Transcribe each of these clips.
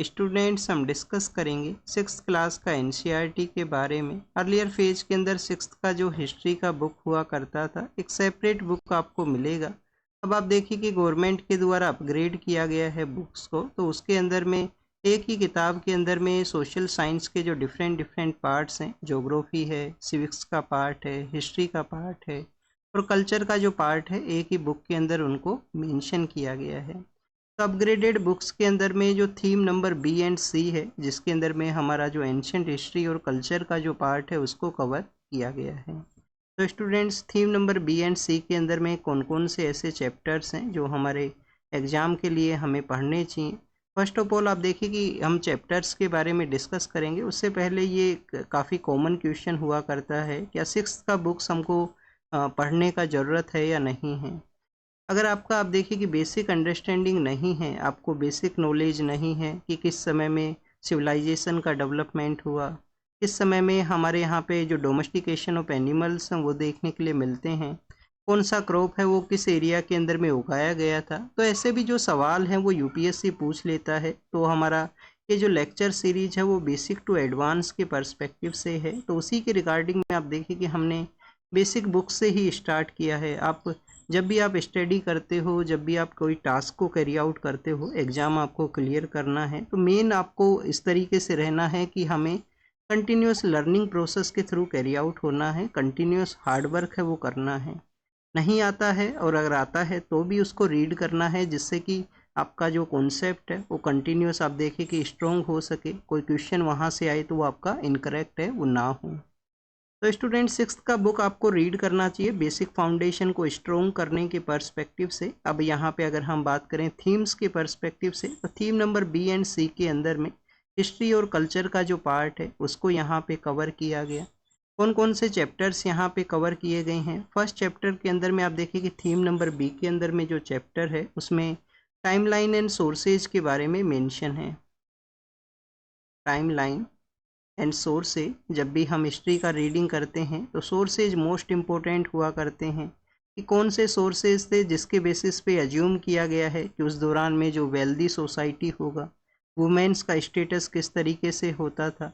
Students हम discuss करेंगे six class का एनसीईआरटी के बारे में। अर्लियर फेज के अंदर सिक्स का जो हिस्ट्री का बुक हुआ करता था, एक सेपरेट बुक आपको मिलेगा। अब आप देखिए कि गवर्नमेंट के द्वारा अपग्रेड किया गया है बुक्स को, तो उसके अंदर में एक ही किताब के अंदर में सोशल साइंस के जो डिफरेंट डिफरेंट पार्ट्स हैं, ज्योग्राफी है, सिविक्स का पार्ट है, हिस्ट्री का पार्ट है और कल्चर का जो पार्ट है, एक ही बुक के अंदर उनको मेंशन किया गया है। तो अपग्रेडेड बुक्स के अंदर में जो थीम नंबर बी एंड सी है, जिसके अंदर में हमारा जो एंशिएंट हिस्ट्री और कल्चर का जो पार्ट है उसको कवर किया गया है। तो students, theme number B and C के अंदर में कौन कौन से ऐसे चैप्टर्स हैं जो हमारे एग्ज़ाम के लिए हमें पढ़ने चाहिए। फर्स्ट ऑफ ऑल आप देखिए कि हम चैप्टर्स के बारे में डिस्कस करेंगे, उससे पहले ये काफ़ी कॉमन क्वेश्चन हुआ करता है, क्या सिक्स का बुक्स हमको पढ़ने का ज़रूरत है या नहीं है। अगर आपका आप देखिए कि बेसिक अंडरस्टैंडिंग नहीं है, आपको बेसिक नॉलेज नहीं है कि किस समय में सिविलाइजेशन का डेवलपमेंट हुआ, किस समय में हमारे यहाँ पे जो डोमेस्टिकेशन ऑफ एनिमल्स हैं वो देखने के लिए मिलते हैं, कौन सा क्रॉप है वो किस एरिया के अंदर में उगाया गया था, तो ऐसे भी जो सवाल हैं वो यूपीएससी पूछ लेता है। तो हमारा ये जो लेक्चर सीरीज है वो बेसिक टू एडवांस के पर्सपेक्टिव से है, तो उसी के रिगार्डिंग में आप देखिए कि हमने बेसिक बुक से ही स्टार्ट किया है। आप जब भी आप स्टडी करते हो, जब भी आप कोई टास्क को कैरी आउट करते हो, एग्ज़ाम आपको क्लियर करना है, तो मेन आपको इस तरीके से रहना है कि हमें कंटिन्यूस लर्निंग प्रोसेस के थ्रू कैरी आउट होना है, कंटिन्यूस हार्ड वर्क है वो करना है। नहीं आता है और अगर आता है तो भी उसको रीड करना है, जिससे कि आपका जो कॉन्सेप्ट है वो कंटिन्यूस आप देखिए कि स्ट्रॉन्ग हो सके, कोई क्वेश्चन वहाँ से आए तो वो आपका इनकरेक्ट है वो ना हो। तो स्टूडेंट, सिक्स्थ का बुक आपको रीड करना चाहिए बेसिक फाउंडेशन को स्ट्रॉन्ग करने के पर्सपेक्टिव से। अब यहाँ पे अगर हम बात करें थीम्स के पर्सपेक्टिव से, तो theme number B and C के अंदर में हिस्ट्री और कल्चर का जो पार्ट है उसको यहाँ पे कवर किया गया। कौन कौन से चैप्टर्स यहाँ पे कवर किए गए हैं। फर्स्ट चैप्टर के अंदर में आप देखिए कि थीम नंबर बी के अंदर में जो चैप्टर है उसमें टाइमलाइन एंड सोर्सेज के बारे में मेंशन है। टाइमलाइन एंड सोर्सेज, जब भी हम हिस्ट्री का रीडिंग करते हैं तो सोर्सेज मोस्ट इम्पोर्टेंट हुआ करते हैं कि कौन से सोर्सेज थे जिसके बेसिस पे अज्यूम किया गया है कि उस दौरान में जो वेल्दी सोसाइटी होगा, वुमेन्स का स्टेटस किस तरीके से होता था,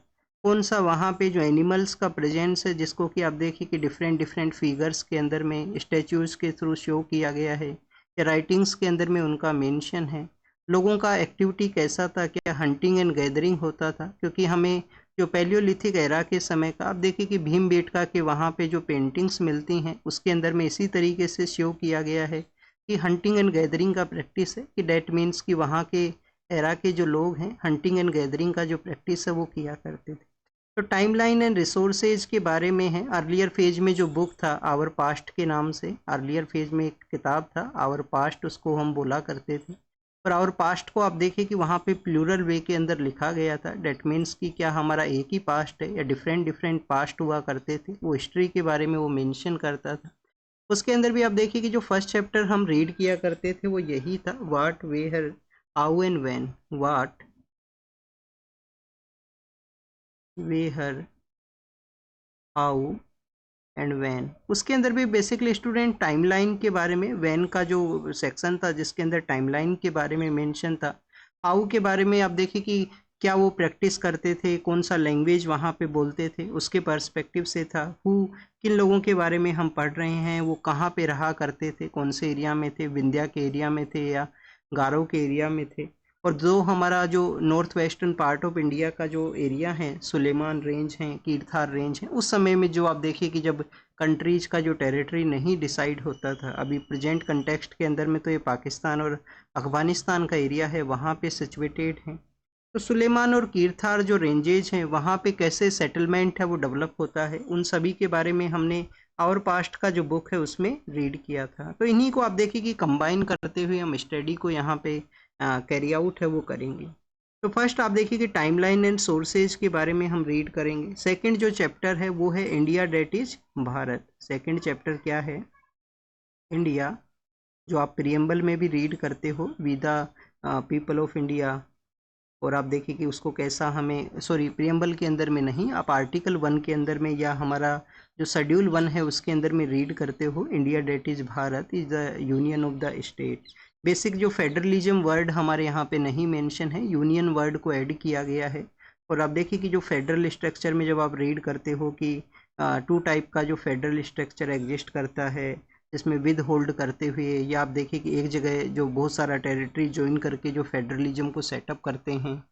कौन सा वहाँ पे जो एनिमल्स का प्रेजेंस है जिसको कि आप देखिए कि डिफरेंट डिफरेंट फिगर्स के अंदर में स्टैचूज़ के थ्रू शो किया गया है या राइटिंग्स के अंदर में उनका मेंशन है। लोगों का एक्टिविटी कैसा था, क्या हंटिंग एंड गैदरिंग होता था, क्योंकि हमें जो पैलियोलिथिक एरा के समय का आप देखिए कि भीमबेटका के वहाँ पे जो पेंटिंग्स मिलती हैं उसके अंदर में इसी तरीके से शो किया गया है कि हंटिंग एंड गैदरिंग का प्रैक्टिस है, कि डैट मीन्स कि वहाँ के एरा के जो लोग हैं हंटिंग एंड गैदरिंग का जो प्रैक्टिस है वो किया करते थे। तो टाइमलाइन एंड रिसोर्सेज के बारे में है। अर्लियर फेज में जो बुक था आवर पास्ट के नाम से, अर्लियर फेज में एक किताब था आवर पास्ट, उसको हम बोला करते थे। और आवर पास्ट को आप देखिए कि वहाँ पे प्लूरल वे के अंदर लिखा गया था। डेट मीन्स कि क्या हमारा एक ही पास्ट है या डिफरेंट डिफरेंट पास्ट हुआ करते थे, वो हिस्ट्री के बारे में वो मेंशन करता था। उसके अंदर भी आप देखिए कि जो फर्स्ट चैप्टर हम रीड किया करते थे वो यही था, what, where, how and when. What, where, how and when. उसके अंदर भी बेसिकली स्टूडेंट टाइमलाइन के बारे में, वैन का जो सेक्शन था जिसके अंदर टाइमलाइन के बारे में मेंशन था। हाउ के बारे में आप देखिए कि क्या वो प्रैक्टिस करते थे, कौन सा लैंग्वेज वहाँ पे बोलते थे, उसके पर्सपेक्टिव से था। हु, किन लोगों के बारे में हम पढ़ रहे हैं, वो कहाँ पे रहा करते थे, कौन से एरिया में थे, विंध्या के एरिया में थे या गारो के एरिया में थे। और जो हमारा जो north western part of India का जो एरिया है, सुलेमान रेंज हैं, कीरथार रेंज हैं, उस समय में जो आप देखिए कि जब कंट्रीज का जो टेरिटरी नहीं डिसाइड होता था, अभी प्रेजेंट कंटेक्स्ट के अंदर में तो ये पाकिस्तान और अफगानिस्तान का एरिया है, वहाँ पे सिचुएटेड हैं। तो सुलेमान और कीरथार जो रेंजेज हैं वहाँ पे कैसे सेटलमेंट है वो डेवलप होता है, उन सभी के बारे में हमने आवर पास्ट का जो बुक है उसमें रीड किया था। तो इन्हीं को आप देखिए कि कंबाइन करते हुए हम स्टडी को यहाँ पे कैरी आउट है वो करेंगे। तो फर्स्ट आप देखिए कि टाइमलाइन एंड सोर्सेज के बारे में हम रीड करेंगे। सेकंड जो चैप्टर है वो है India that is Bharat. Second chapter क्या है, इंडिया, जो आप प्रियम्बल में भी रीड करते हो, we the people of India. और आप देखिए कि उसको कैसा हमें, सॉरी प्रियम्बल के अंदर में नहीं, आप आर्टिकल 1 के अंदर में या हमारा जो शेड्यूल 1 है उसके अंदर में रीड करते हो, India that is Bharat is the union of the state. Basic जो फेडरलिज्म वर्ड हमारे यहाँ पे नहीं मेंशन है, यूनियन वर्ड को ऐड किया गया है। और आप देखिए कि जो फेडरल स्ट्रक्चर में जब आप रीड करते हो कि 2 टाइप का जो फेडरल स्ट्रक्चर एग्जिस्ट करता है, जिसमें विद होल्ड करते हुए, या आप देखिए कि एक जगह जो बहुत सारा टेरिटरी ज्वाइन करके जो फेडरलिज्म को सेटअप करते हैं,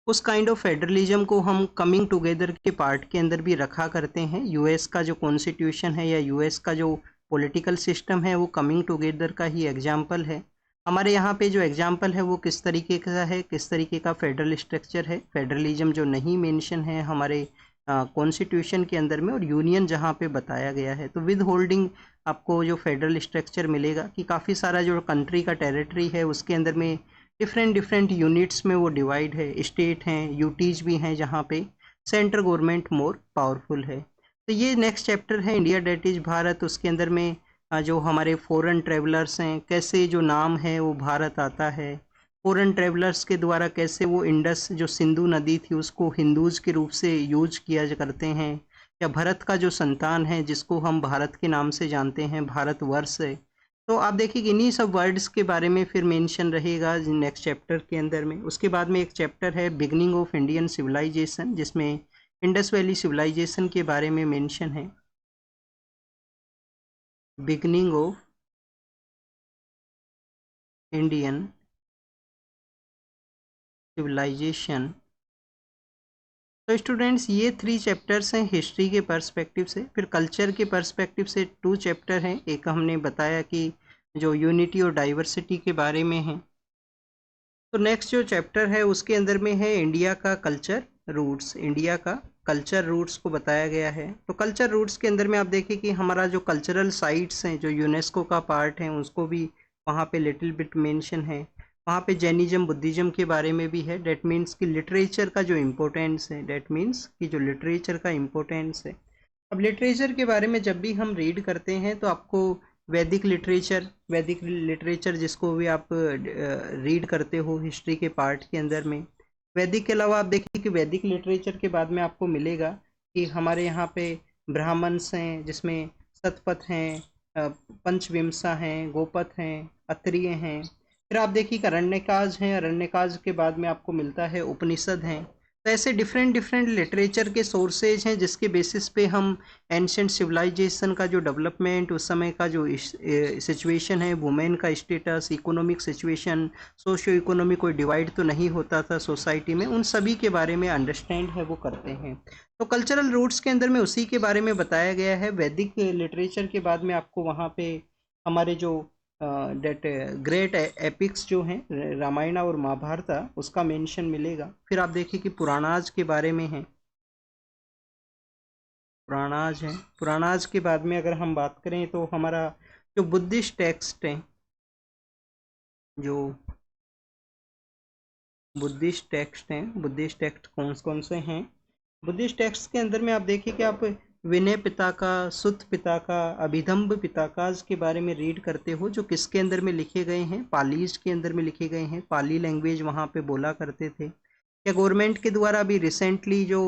उस काइंड ऑफ फेडरलिज्म को हम कमिंग टुगेदर के पार्ट के अंदर भी रखा करते हैं। यूएस का जो कॉन्स्टिट्यूशन है या यूएस का जो पॉलिटिकल सिस्टम है वो कमिंग टुगेदर का ही एग्जाम्पल है। हमारे यहाँ पे जो एग्जाम्पल है वो किस तरीके का है, किस तरीके का फेडरल स्ट्रक्चर है, फेडरलिज्म जो नहीं मेंशन है हमारे कॉन्स्टिट्यूशन के अंदर में, और यूनियन जहाँ पे बताया गया है। तो विद होल्डिंग आपको जो फेडरल स्ट्रक्चर मिलेगा कि काफ़ी सारा जो कंट्री का टेरिटरी है उसके अंदर में डिफरेंट डिफरेंट यूनिट्स में वो डिवाइड है, स्टेट हैं, यूटीज भी हैं, जहाँ पे सेंट्रल गवर्नमेंट मोर पावरफुल है। तो ये नेक्स्ट चैप्टर है इंडिया डेट इज भारत। उसके अंदर में जो हमारे फॉरेन ट्रेवलर्स हैं, कैसे जो नाम है वो भारत आता है, फॉरेन ट्रेवलर्स के द्वारा कैसे वो इंडस जो सिंधु नदी थी उसको हिंदूज के रूप से यूज किया करते हैं, या भरत का जो संतान है जिसको हम भारत के नाम से जानते हैं, भारतवर्ष है। तो आप देखिए कि इन्हीं सब वर्ड्स के बारे में फिर मेंशन रहेगा नेक्स्ट चैप्टर के अंदर में। उसके बाद में एक चैप्टर है बिगनिंग ऑफ इंडियन सिविलाइजेशन, जिसमें इंडस वैली सिविलाइजेशन के बारे में मेंशन है। Beginning of Indian civilization. तो स्टूडेंट्स ये 3 चैप्टर्स हैं हिस्ट्री के पर्सपेक्टिव से। फिर कल्चर के पर्सपेक्टिव से 2 चैप्टर हैं। एक हमने बताया कि जो यूनिटी और डाइवर्सिटी के बारे में है। तो नेक्स्ट जो चैप्टर है उसके अंदर में है इंडिया का कल्चर रूट्स। इंडिया का कल्चर रूट्स को बताया गया है। तो कल्चर रूट्स के अंदर में आप देखिए कि हमारा जो कल्चरल साइट्स हैं जो यूनेस्को का पार्ट है उसको भी वहाँ पे लिटिल बिट मेंशन है। वहाँ पे जैनिज्म बुद्धिज्म के बारे में भी है। डेट मीन्स कि लिटरेचर का जो इम्पोर्टेंस है, डेट मीन्स कि जो लिटरेचर का इम्पोर्टेंस है। अब लिटरेचर के बारे में जब भी हम रीड करते हैं तो आपको वैदिक लिटरेचर जिसको भी आप रीड करते हो हिस्ट्री के पार्ट के अंदर में, वैदिक के अलावा आप देखिए कि वैदिक लिटरेचर के बाद में आपको मिलेगा कि हमारे यहाँ पे ब्राह्मण्स हैं, जिसमें सतपथ हैं, पंचविंसा हैं, गोपथ हैं, अत्रिय हैं। फिर आप देखिए कि अरण्यकाज हैं, अरण्यकाज के बाद में आपको मिलता है उपनिषद हैं। तो ऐसे डिफरेंट डिफरेंट लिटरेचर के सोर्सेज हैं जिसके बेसिस पे हम एंशिएंट सिविलाइजेशन का जो डेवलपमेंट, उस समय का जो सिचुएशन है, वुमेन का status, economic situation, socio economic कोई डिवाइड तो नहीं होता था सोसाइटी में, उन सभी के बारे में अंडरस्टैंड है वो करते हैं। तो कल्चरल रूट्स के अंदर में उसी के बारे में बताया गया है। वैदिक लिटरेचर के बाद में आपको वहाँ पे हमारे जो डेट ग्रेट एपिक्स जो हैं रामायण और महाभारत, उसका मेंशन मिलेगा। फिर आप देखिए कि पुराणाज के बारे में है, पुराणाज है। पुराणाज के बाद में अगर हम बात करें तो हमारा जो बुद्धिस्ट टेक्स्ट है, जो बुद्धिस्ट टेक्स्ट हैं, बुद्धिस्ट टेक्स्ट कौन कौन से हैं, बुद्धिस्ट टेक्स्ट के अंदर में आप देखिए कि आप विनय पिताका, सुत पिताका, अभिधम्ब पिताकाज के बारे में रीड करते हो, जो किसके अंदर में लिखे गए हैं, पालीज के अंदर में लिखे गए हैं। पाली लैंग्वेज वहाँ पे बोला करते थे। या गवर्नमेंट के द्वारा अभी रिसेंटली जो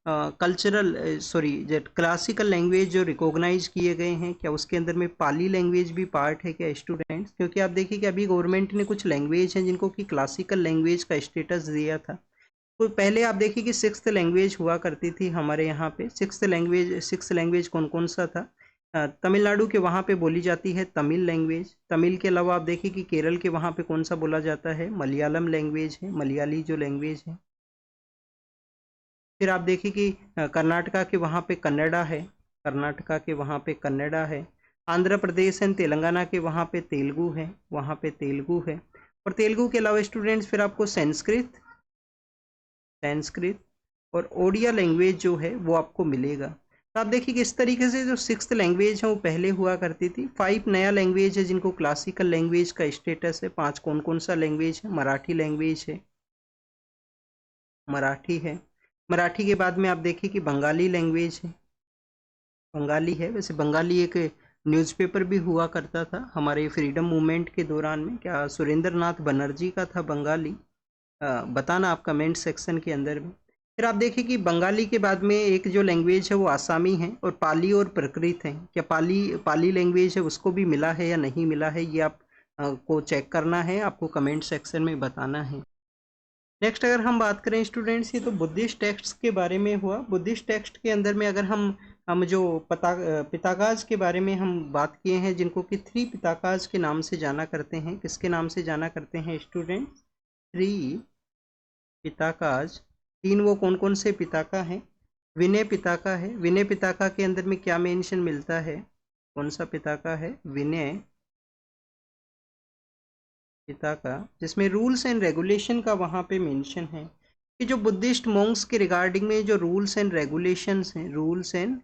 जो क्लासिकल लैंग्वेज जो रिकॉग्नाइज किए गए हैं, क्या उसके अंदर में पाली लैंग्वेज भी पार्ट है क्या स्टूडेंट्स? क्योंकि आप देखिए कि अभी गवर्नमेंट ने कुछ लैंग्वेज हैं जिनको कि क्लासिकल लैंग्वेज का स्टेटस दिया था। तो पहले आप देखिए कि 6th लैंग्वेज हुआ करती थी हमारे यहाँ पे। 6th लैंग्वेज कौन कौन सा था? तमिलनाडु के वहाँ पे बोली जाती है तमिल लैंग्वेज। तमिल के अलावा आप देखिए कि केरल के वहाँ पे कौन सा बोला जाता है? मलयालम लैंग्वेज है, मलयाली जो लैंग्वेज है। फिर आप देखिए कि कर्नाटका के वहाँ पे कन्नड़ा है, कर्नाटका के वहाँ पे कन्नड़ा है। आंध्र प्रदेश एंड तेलंगाना के वहाँ पे तेलुगु है, वहाँ पे तेलुगु है। और तेलुगु के अलावा स्टूडेंट्स फिर आपको संस्कृत और ओडिया लैंग्वेज जो है वो आपको मिलेगा। तो आप देखिए कि इस तरीके से जो 6th लैंग्वेज है वो पहले हुआ करती थी। 5 नया लैंग्वेज है जिनको क्लासिकल लैंग्वेज का स्टेटस है। 5 कौन कौन सा लैंग्वेज है? मराठी लैंग्वेज है, मराठी है। मराठी के बाद में आप देखिए कि बंगाली लैंग्वेज है, बंगाली है। वैसे बंगाली एक न्यूज़पेपर भी हुआ करता था हमारे फ्रीडम मूवमेंट के दौरान में। क्या सुरेंद्र नाथ बनर्जी का था बंगाली? बताना आप कमेंट सेक्शन के अंदर में। फिर आप देखिए कि बंगाली के बाद में एक जो लैंग्वेज है वो आसामी है, और पाली और प्राकृत है। क्या पाली लैंग्वेज है उसको भी मिला है या नहीं मिला है, ये आप को चेक करना है, आपको कमेंट सेक्शन में बताना है। नेक्स्ट अगर हम बात करें स्टूडेंट्स, ये तो बुद्धिस्ट टेक्स्ट के बारे में हुआ। बुद्धिस्ट टेक्स्ट के अंदर में अगर हम जो पिताकाज के बारे में हम बात किए हैं, जिनको कि 3 पिताकाज के नाम से जाना करते हैं। किसके नाम से जाना करते हैं स्टूडेंट्स? 3 पिताकाज। 3 वो कौन कौन से पिताका हैं? विनय पिताका है। विनय पिताका के अंदर में क्या मेंशन मिलता है? कौन सा पिताका है? विनय पिताका, जिसमें रूल्स एंड रेगुलेशन का वहाँ पे मेंशन है कि जो बुद्धिस्ट मॉन्क्स के रिगार्डिंग में जो रूल्स एंड रेगुलेशंस हैं, रूल्स एंड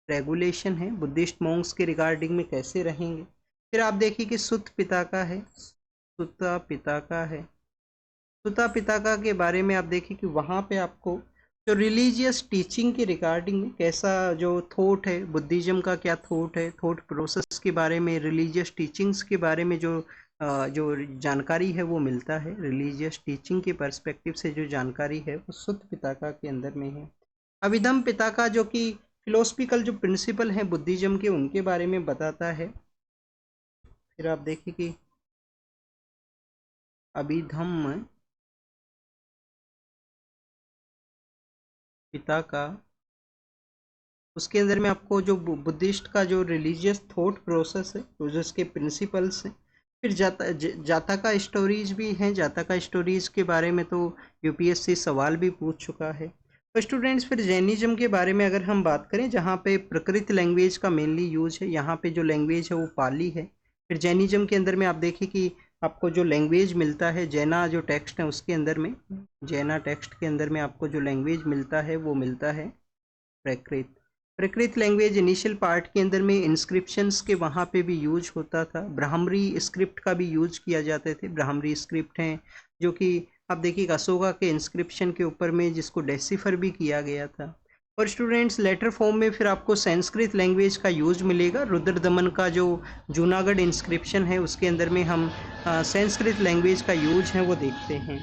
रेगुलेशन है बुद्धिस्ट मॉन्क्स के रिगार्डिंग में कैसे रहेंगे। फिर आप देखिए कि सुत पिताका है। सुता पिताका है। सुता पिताका के बारे में आप देखिए कि वहाँ पे आपको जो रिलीजियस टीचिंग के रिगार्डिंग में कैसा जो थॉट है, बुद्धिज्म का क्या थॉट है, थॉट प्रोसेस के बारे में, रिलीजियस टीचिंग्स के बारे में जो जानकारी है वो मिलता है। रिलीजियस टीचिंग के पर्सपेक्टिव से जो जानकारी है वो सुत पिताका के अंदर में है। अभिधम पिताका जो कि फिलोसफिकल जो प्रिंसिपल हैं बुद्धिज्म के, उनके बारे में बताता है। फिर आप देखिए कि अभिधम्म पिताका, उसके अंदर में आपको जो बुद्धिस्ट का जो रिलीजियस थॉट प्रोसेस है, तो जो उसके प्रिंसिपल्स हैं। फिर जातका स्टोरीज भी हैं। जातका स्टोरीज के बारे में तो यूपीएससी सवाल भी पूछ चुका है। तो स्टूडेंट्स, फिर जैनिज्म के बारे में अगर हम बात करें, जहाँ पे प्रकृत लैंग्वेज का मेनली यूज है, यहाँ पे जो लैंग्वेज है वो पाली है। फिर जैनिज्म के अंदर में आप देखिए कि आपको जो लैंग्वेज मिलता है, जैना जो टेक्स्ट है उसके अंदर में, जैना टेक्स्ट के अंदर में आपको जो लैंग्वेज मिलता है वो मिलता है प्रकृत। प्रकृत लैंग्वेज इनिशियल पार्ट के अंदर में इंस्क्रिप्शंस के वहाँ पे भी यूज होता था। ब्राह्मरी स्क्रिप्ट का भी यूज किया जाते थे। ब्राह्मरी स्क्रिप्ट हैं जो कि आप देखिए अशोका के इंस्क्रिप्शन के ऊपर में जिसको डेसिफर भी किया गया था। और स्टूडेंट्स, लेटर फॉर्म में फिर आपको संस्कृत लैंग्वेज का यूज मिलेगा। रुद्र दमन का जो जूनागढ़ इंस्क्रिप्शन है उसके अंदर में हम संस्कृत लैंग्वेज का यूज है वो देखते हैं।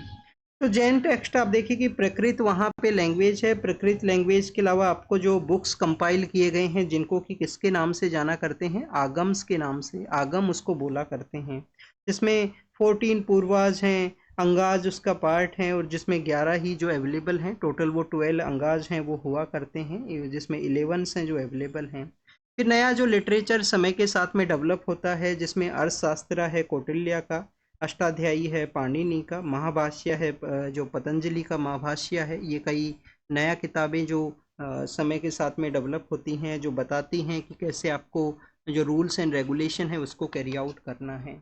तो जैन टेक्स्ट आप देखिए कि प्रकृत वहाँ पे लैंग्वेज है। प्रकृत लैंग्वेज के अलावा आपको जो बुक्स कंपाइल किए गए हैं, जिनको कि किसके नाम से जाना करते हैं? आगम्स के नाम से। आगम उसको बोला करते हैं, जिसमें 14 पूर्वाज हैं, अंगाज उसका पार्ट है, और जिसमें 11 ही जो अवेलेबल हैं। टोटल वो 12 अंगाज हैं वो हुआ करते हैं, जिसमें 11 हैं जो अवेलेबल हैं। फिर नया जो लिटरेचर समय के साथ में डेवलप होता है, जिसमें अर्थशास्त्र है कौटिल्य का, अष्टाध्यायी है पाणिनि का, महाभाष्य है जो पतंजलि का महाभाष्य है। ये कई नया किताबें जो समय के साथ में डेवलप होती हैं, जो बताती हैं कि कैसे आपको जो रूल्स एंड रेगुलेशन है उसको कैरी आउट करना है।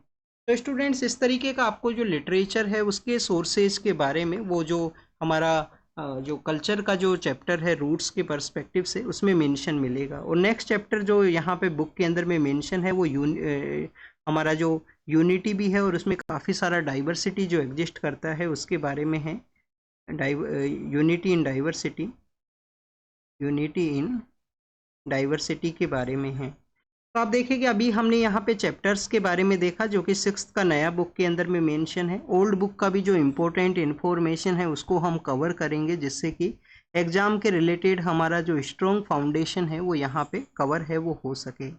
तो स्टूडेंट्स, इस तरीके का आपको जो लिटरेचर है उसके सोर्सेज के बारे में, वो जो हमारा जो कल्चर का जो चैप्टर है रूट्स के पर्सपेक्टिव से, उसमें मेंशन मिलेगा। और नेक्स्ट चैप्टर जो यहाँ पे बुक के अंदर में मेंशन है वो हमारा जो यूनिटी भी है, और उसमें काफ़ी सारा डाइवर्सिटी जो एग्जिस्ट करता है उसके बारे में है। Unity in diversity, unity in diversity के बारे में है। तो आप देखिए कि अभी हमने यहाँ पे चैप्टर्स के बारे में देखा जो कि 6th का नया बुक के अंदर में मेंशन है। ओल्ड बुक का भी जो इम्पोर्टेंट इन्फॉर्मेशन है उसको हम कवर करेंगे, जिससे कि एग्ज़ाम के रिलेटेड हमारा जो स्ट्रॉन्ग फाउंडेशन है वो यहाँ पे कवर है वो हो सके।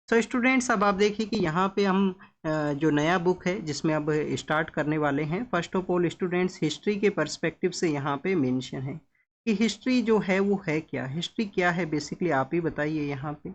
तो स्टूडेंट्स, अब आप देखिए कि यहाँ पे हम जो नया बुक है जिसमें अब स्टार्ट करने वाले हैं। First of all students, history के पर्सपेक्टिव से यहाँ पे मेंशन है कि हिस्ट्री जो है वो है क्या। हिस्ट्री क्या है बेसिकली आप ही बताइए यहाँ पे।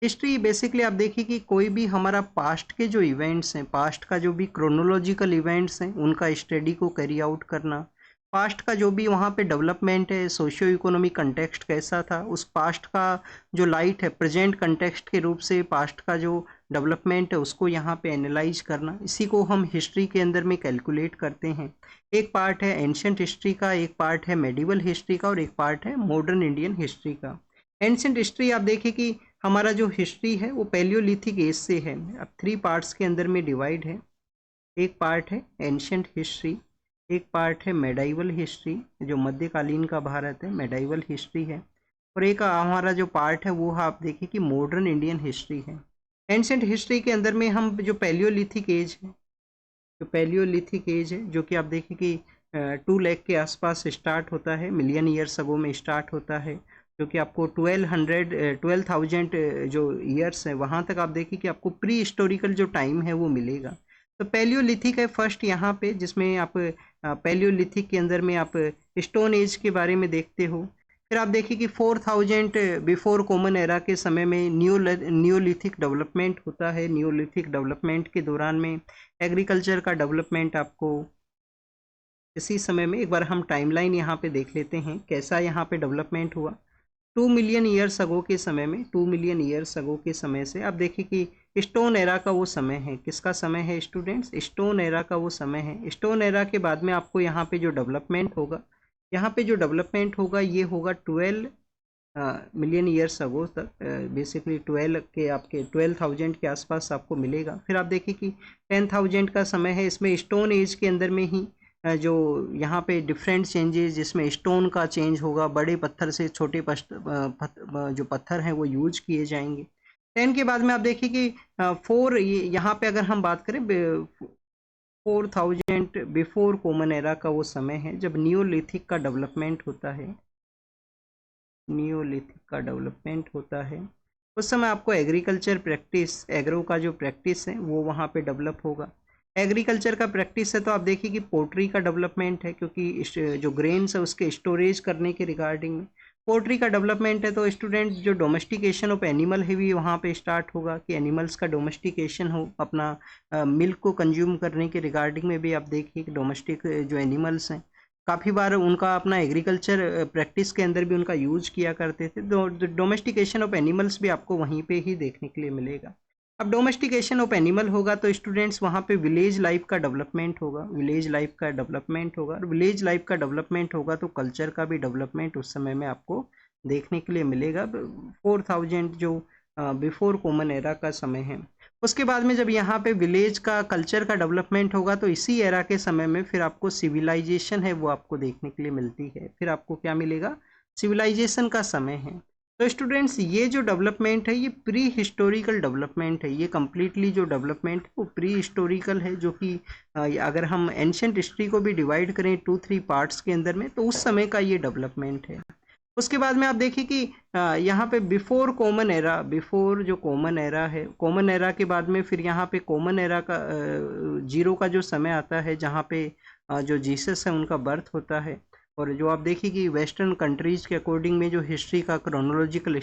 हिस्ट्री बेसिकली आप देखिए कि कोई भी हमारा पास्ट के जो इवेंट्स हैं, पास्ट का जो भी क्रोनोलॉजिकल इवेंट्स हैं उनका स्टडी को कैरी आउट करना। पास्ट का जो भी वहाँ पे डेवलपमेंट है, सोशियो इकोनॉमिक कंटेक्स्ट कैसा था, उस पास्ट का जो लाइट है प्रेजेंट कंटेक्स्ट के रूप से पास्ट का जो डेवलपमेंट है उसको यहाँ पे एनालाइज करना। इसी को हम हिस्ट्री के अंदर में कैलकुलेट करते हैं। एक पार्ट है एंशंट हिस्ट्री का, एक पार्ट है मेडिवल हिस्ट्री का, और एक पार्ट है मॉडर्न इंडियन हिस्ट्री का। एंशंट हिस्ट्री आप देखिए कि हमारा जो हिस्ट्री है वो पैलियोलिथिक एज से है। अब 3 पार्ट्स के अंदर में डिवाइड है। एक पार्ट है एंशंट हिस्ट्री, एक पार्ट है मेडाइवल हिस्ट्री जो मध्यकालीन का भारत है, मेडाइवल हिस्ट्री है, और एक हमारा जो पार्ट है वो आप देखिए कि मॉडर्न इंडियन हिस्ट्री है। एंशंट हिस्ट्री के अंदर में हम जो पैलियोलिथिक एज है, जो पैलियोलिथिक एज है जो कि आप देखिए कि 2 लाख के आसपास स्टार्ट होता है, मिलियन ईयर्स अगो में स्टार्ट होता है। क्योंकि आपको 12,000 जो ईयर्स है वहाँ तक आप देखिए कि आपको प्री हिस्टोरिकल जो टाइम है वो मिलेगा। तो पैलियोलिथिक है फर्स्ट यहाँ पे, जिसमें आप पैलियोलिथिक के अंदर में आप स्टोन एज के बारे में देखते हो। फिर आप देखिए कि 4000 बिफोर कॉमन एरा के समय में न्योलिथिक डेवलपमेंट होता है। न्योलिथिक डेवलपमेंट के दौरान में एग्रीकल्चर का डेवलपमेंट आपको इसी समय में, एक बार हम टाइमलाइन यहाँ पे देख लेते हैं कैसा यहाँ पे डेवलपमेंट हुआ। 2 मिलियन ईयर्स अगो के समय में, 2 मिलियन ईयर्स अगो के समय से आप देखिए कि स्टोन एरा का वो समय है। किसका समय है स्टूडेंट्स? स्टोन एरा का वो समय है। स्टोन एरा के बाद में आपको यहाँ पे जो डेवलपमेंट होगा, यहाँ पे जो डेवलपमेंट होगा ये होगा 12 मिलियन ईयर्स अगो तक, बेसिकली 12 के आपके 12,000 के आसपास आपको मिलेगा। फिर आप देखिए कि 10,000 का समय है। इसमें स्टोन एज के अंदर में ही जो यहाँ पे डिफरेंट चेंजेस, जिसमें स्टोन का चेंज होगा, बड़े पत्थर से छोटे जो पत्थर हैं वो यूज किए जाएंगे। 10 के बाद में आप देखिए कि 4 यहाँ पे अगर हम बात करें 4000 बिफोर कॉमन एरा का वो समय है जब नियोलिथिक का डेवलपमेंट होता है। नियोलिथिक का डेवलपमेंट होता है उस समय आपको एग्रीकल्चर प्रैक्टिस, एग्रो का जो प्रैक्टिस है वो वहाँ पे डेवलप होगा। एग्रीकल्चर का प्रैक्टिस है तो आप देखिए कि पोट्री का डेवलपमेंट है, क्योंकि जो ग्रेन्स है उसके स्टोरेज करने के रिगार्डिंग में पोट्री का डेवलपमेंट है। तो स्टूडेंट जो डोमेस्टिकेशन ऑफ एनिमल है भी वहाँ पे स्टार्ट होगा कि एनिमल्स का डोमेस्टिकेशन हो, अपना मिल्क को कंज्यूम करने के रिगार्डिंग में भी आप देखिए कि डोमेस्टिक जो एनिमल्स हैं काफ़ी बार उनका अपना एग्रीकल्चर प्रैक्टिस के अंदर भी उनका यूज किया करते थे। तो डोमेस्टिकेशन ऑफ एनिमल्स भी आपको वहीं पे ही देखने के लिए मिलेगा। अब डोमेस्टिकेशन ऑफ एनिमल होगा तो स्टूडेंट्स वहाँ पे विलेज लाइफ का डेवलपमेंट होगा, विलेज लाइफ का डेवलपमेंट होगा। और विलेज लाइफ का डेवलपमेंट होगा तो कल्चर का भी डेवलपमेंट उस समय में आपको देखने के लिए मिलेगा। 4000 जो बिफोर कॉमन एरा का समय है। उसके बाद में जब यहाँ पे विलेज का कल्चर का डेवलपमेंट होगा तो इसी एरा के समय में फिर आपको सिविलाइजेशन है वो आपको देखने के लिए मिलती है। फिर आपको क्या मिलेगा? सिविलाइजेशन का समय है। तो स्टूडेंट्स ये जो डेवलपमेंट है ये प्री हिस्टोरिकल डेवलपमेंट है। ये कम्प्लीटली जो डेवलपमेंट है वो प्री हिस्टोरिकल है, जो कि अगर हम एंशंट हिस्ट्री को भी डिवाइड करें 2-3 पार्ट्स के अंदर में तो उस समय का ये डेवलपमेंट है। उसके बाद में आप देखिए कि यहाँ पे बिफोर कॉमन एरा, बिफोर जो कॉमन एरा है, कॉमन एरा के बाद में फिर यहाँ पे कॉमन एरा का जीरो का जो समय आता है जहाँ पे जो जीसस है उनका बर्थ होता है। और जो आप देखिए कि वेस्टर्न कंट्रीज़ के अकॉर्डिंग में जो हिस्ट्री का क्रोनोलॉजिकल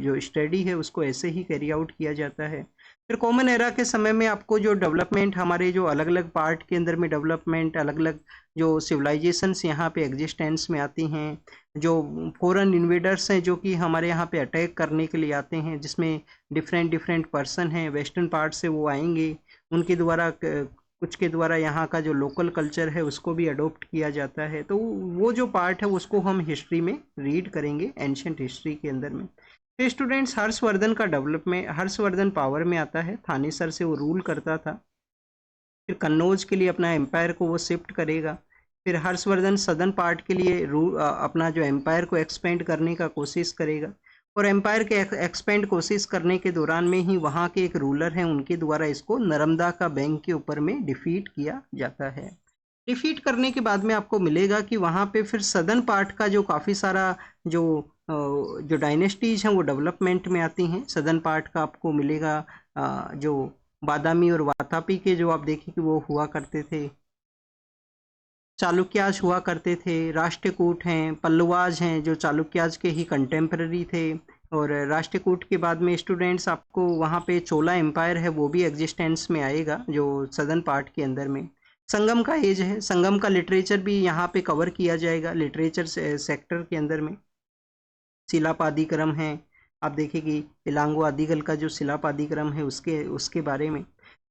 जो स्टडी है उसको ऐसे ही कैरी आउट किया जाता है। फिर कॉमन एरा के समय में आपको जो डेवलपमेंट, हमारे जो अलग अलग पार्ट के अंदर में डेवलपमेंट, अलग अलग जो सिविलाइजेशंस यहाँ पे एग्जिस्टेंस में आती हैं, जो फॉरेन इन्वेडर्स हैं जो कि हमारे यहाँ पे अटैक करने के लिए आते हैं, जिसमें डिफरेंट पर्सन हैं वेस्टर्न पार्ट से वो आएंगे, उनके द्वारा कुछ के द्वारा यहाँ का जो लोकल कल्चर है उसको भी अडोप्ट किया जाता है। तो वो जो पार्ट है उसको हम हिस्ट्री में रीड करेंगे, एंशंट हिस्ट्री के अंदर में। तो स्टूडेंट्स हर्षवर्धन का डेवलपमेंट, हर्षवर्धन पावर में आता है, थानेसर से वो रूल करता था। फिर कन्नौज के लिए अपना एम्पायर को वो शिफ्ट करेगा। फिर हर्षवर्धन सदर्न पार्ट के लिए अपना जो एम्पायर को एक्सपेंड करने का कोशिश करेगा। और एम्पायर के एक्सपेंड कोशिश करने के दौरान में ही वहाँ के एक रूलर हैं उनके द्वारा इसको नर्मदा का बैंक के ऊपर में डिफीट किया जाता है। डिफीट करने के बाद में आपको मिलेगा कि वहाँ पे फिर सदर्न पार्ट का जो काफ़ी सारा जो डायनेस्टीज हैं वो डेवलपमेंट में आती हैं। सदर्न पार्ट का आपको मिलेगा जो बादामी और वातापी के जो आप देखें कि वो हुआ करते थे, चालुक्याज हुआ करते थे, राष्ट्रकूट हैं, पल्लवाज हैं जो चालुक्याज के ही कंटेम्प्रेरी थे। और राष्ट्रकूट के बाद में स्टूडेंट्स आपको वहाँ पे चोला एम्पायर है वो भी एग्जिस्टेंस में आएगा जो सदर्न पार्ट के अंदर में। संगम का एज है, संगम का लिटरेचर भी यहाँ पे कवर किया जाएगा लिटरेचर सेक्टर के अंदर में। शिलापादिक्रम है, आप देखिए कि इलांगो आदिगल का जो शिलापादिक्रम है उसके बारे में।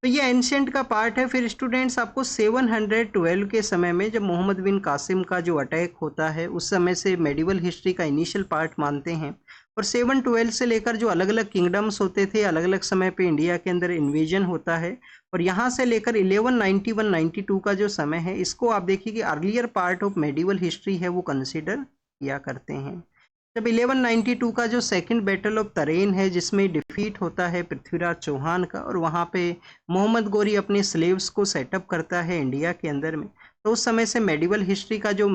तो ये एंशियंट का पार्ट है। फिर स्टूडेंट्स आपको 712 के समय में जब मोहम्मद बिन कासिम का जो अटैक होता है उस समय से मेडिवल हिस्ट्री का इनिशियल पार्ट मानते हैं। और 712 से लेकर जो अलग अलग किंगडम्स होते थे, अलग अलग समय पे इंडिया के अंदर इन्वेजन होता है। और यहाँ से लेकर 1191-92 का जो समय है इसको आप देखिए कि earlier part of medieval history है वो कंसिडर किया करते हैं। जब 1192 का जो सेकंड बैटल ऑफ तरेन है जिसमें डिफीट होता है पृथ्वीराज चौहान का, और वहाँ पे मोहम्मद गोरी अपने स्लेव्स को सेटअप करता है इंडिया के अंदर में, तो उस समय से मेडिवल हिस्ट्री का जो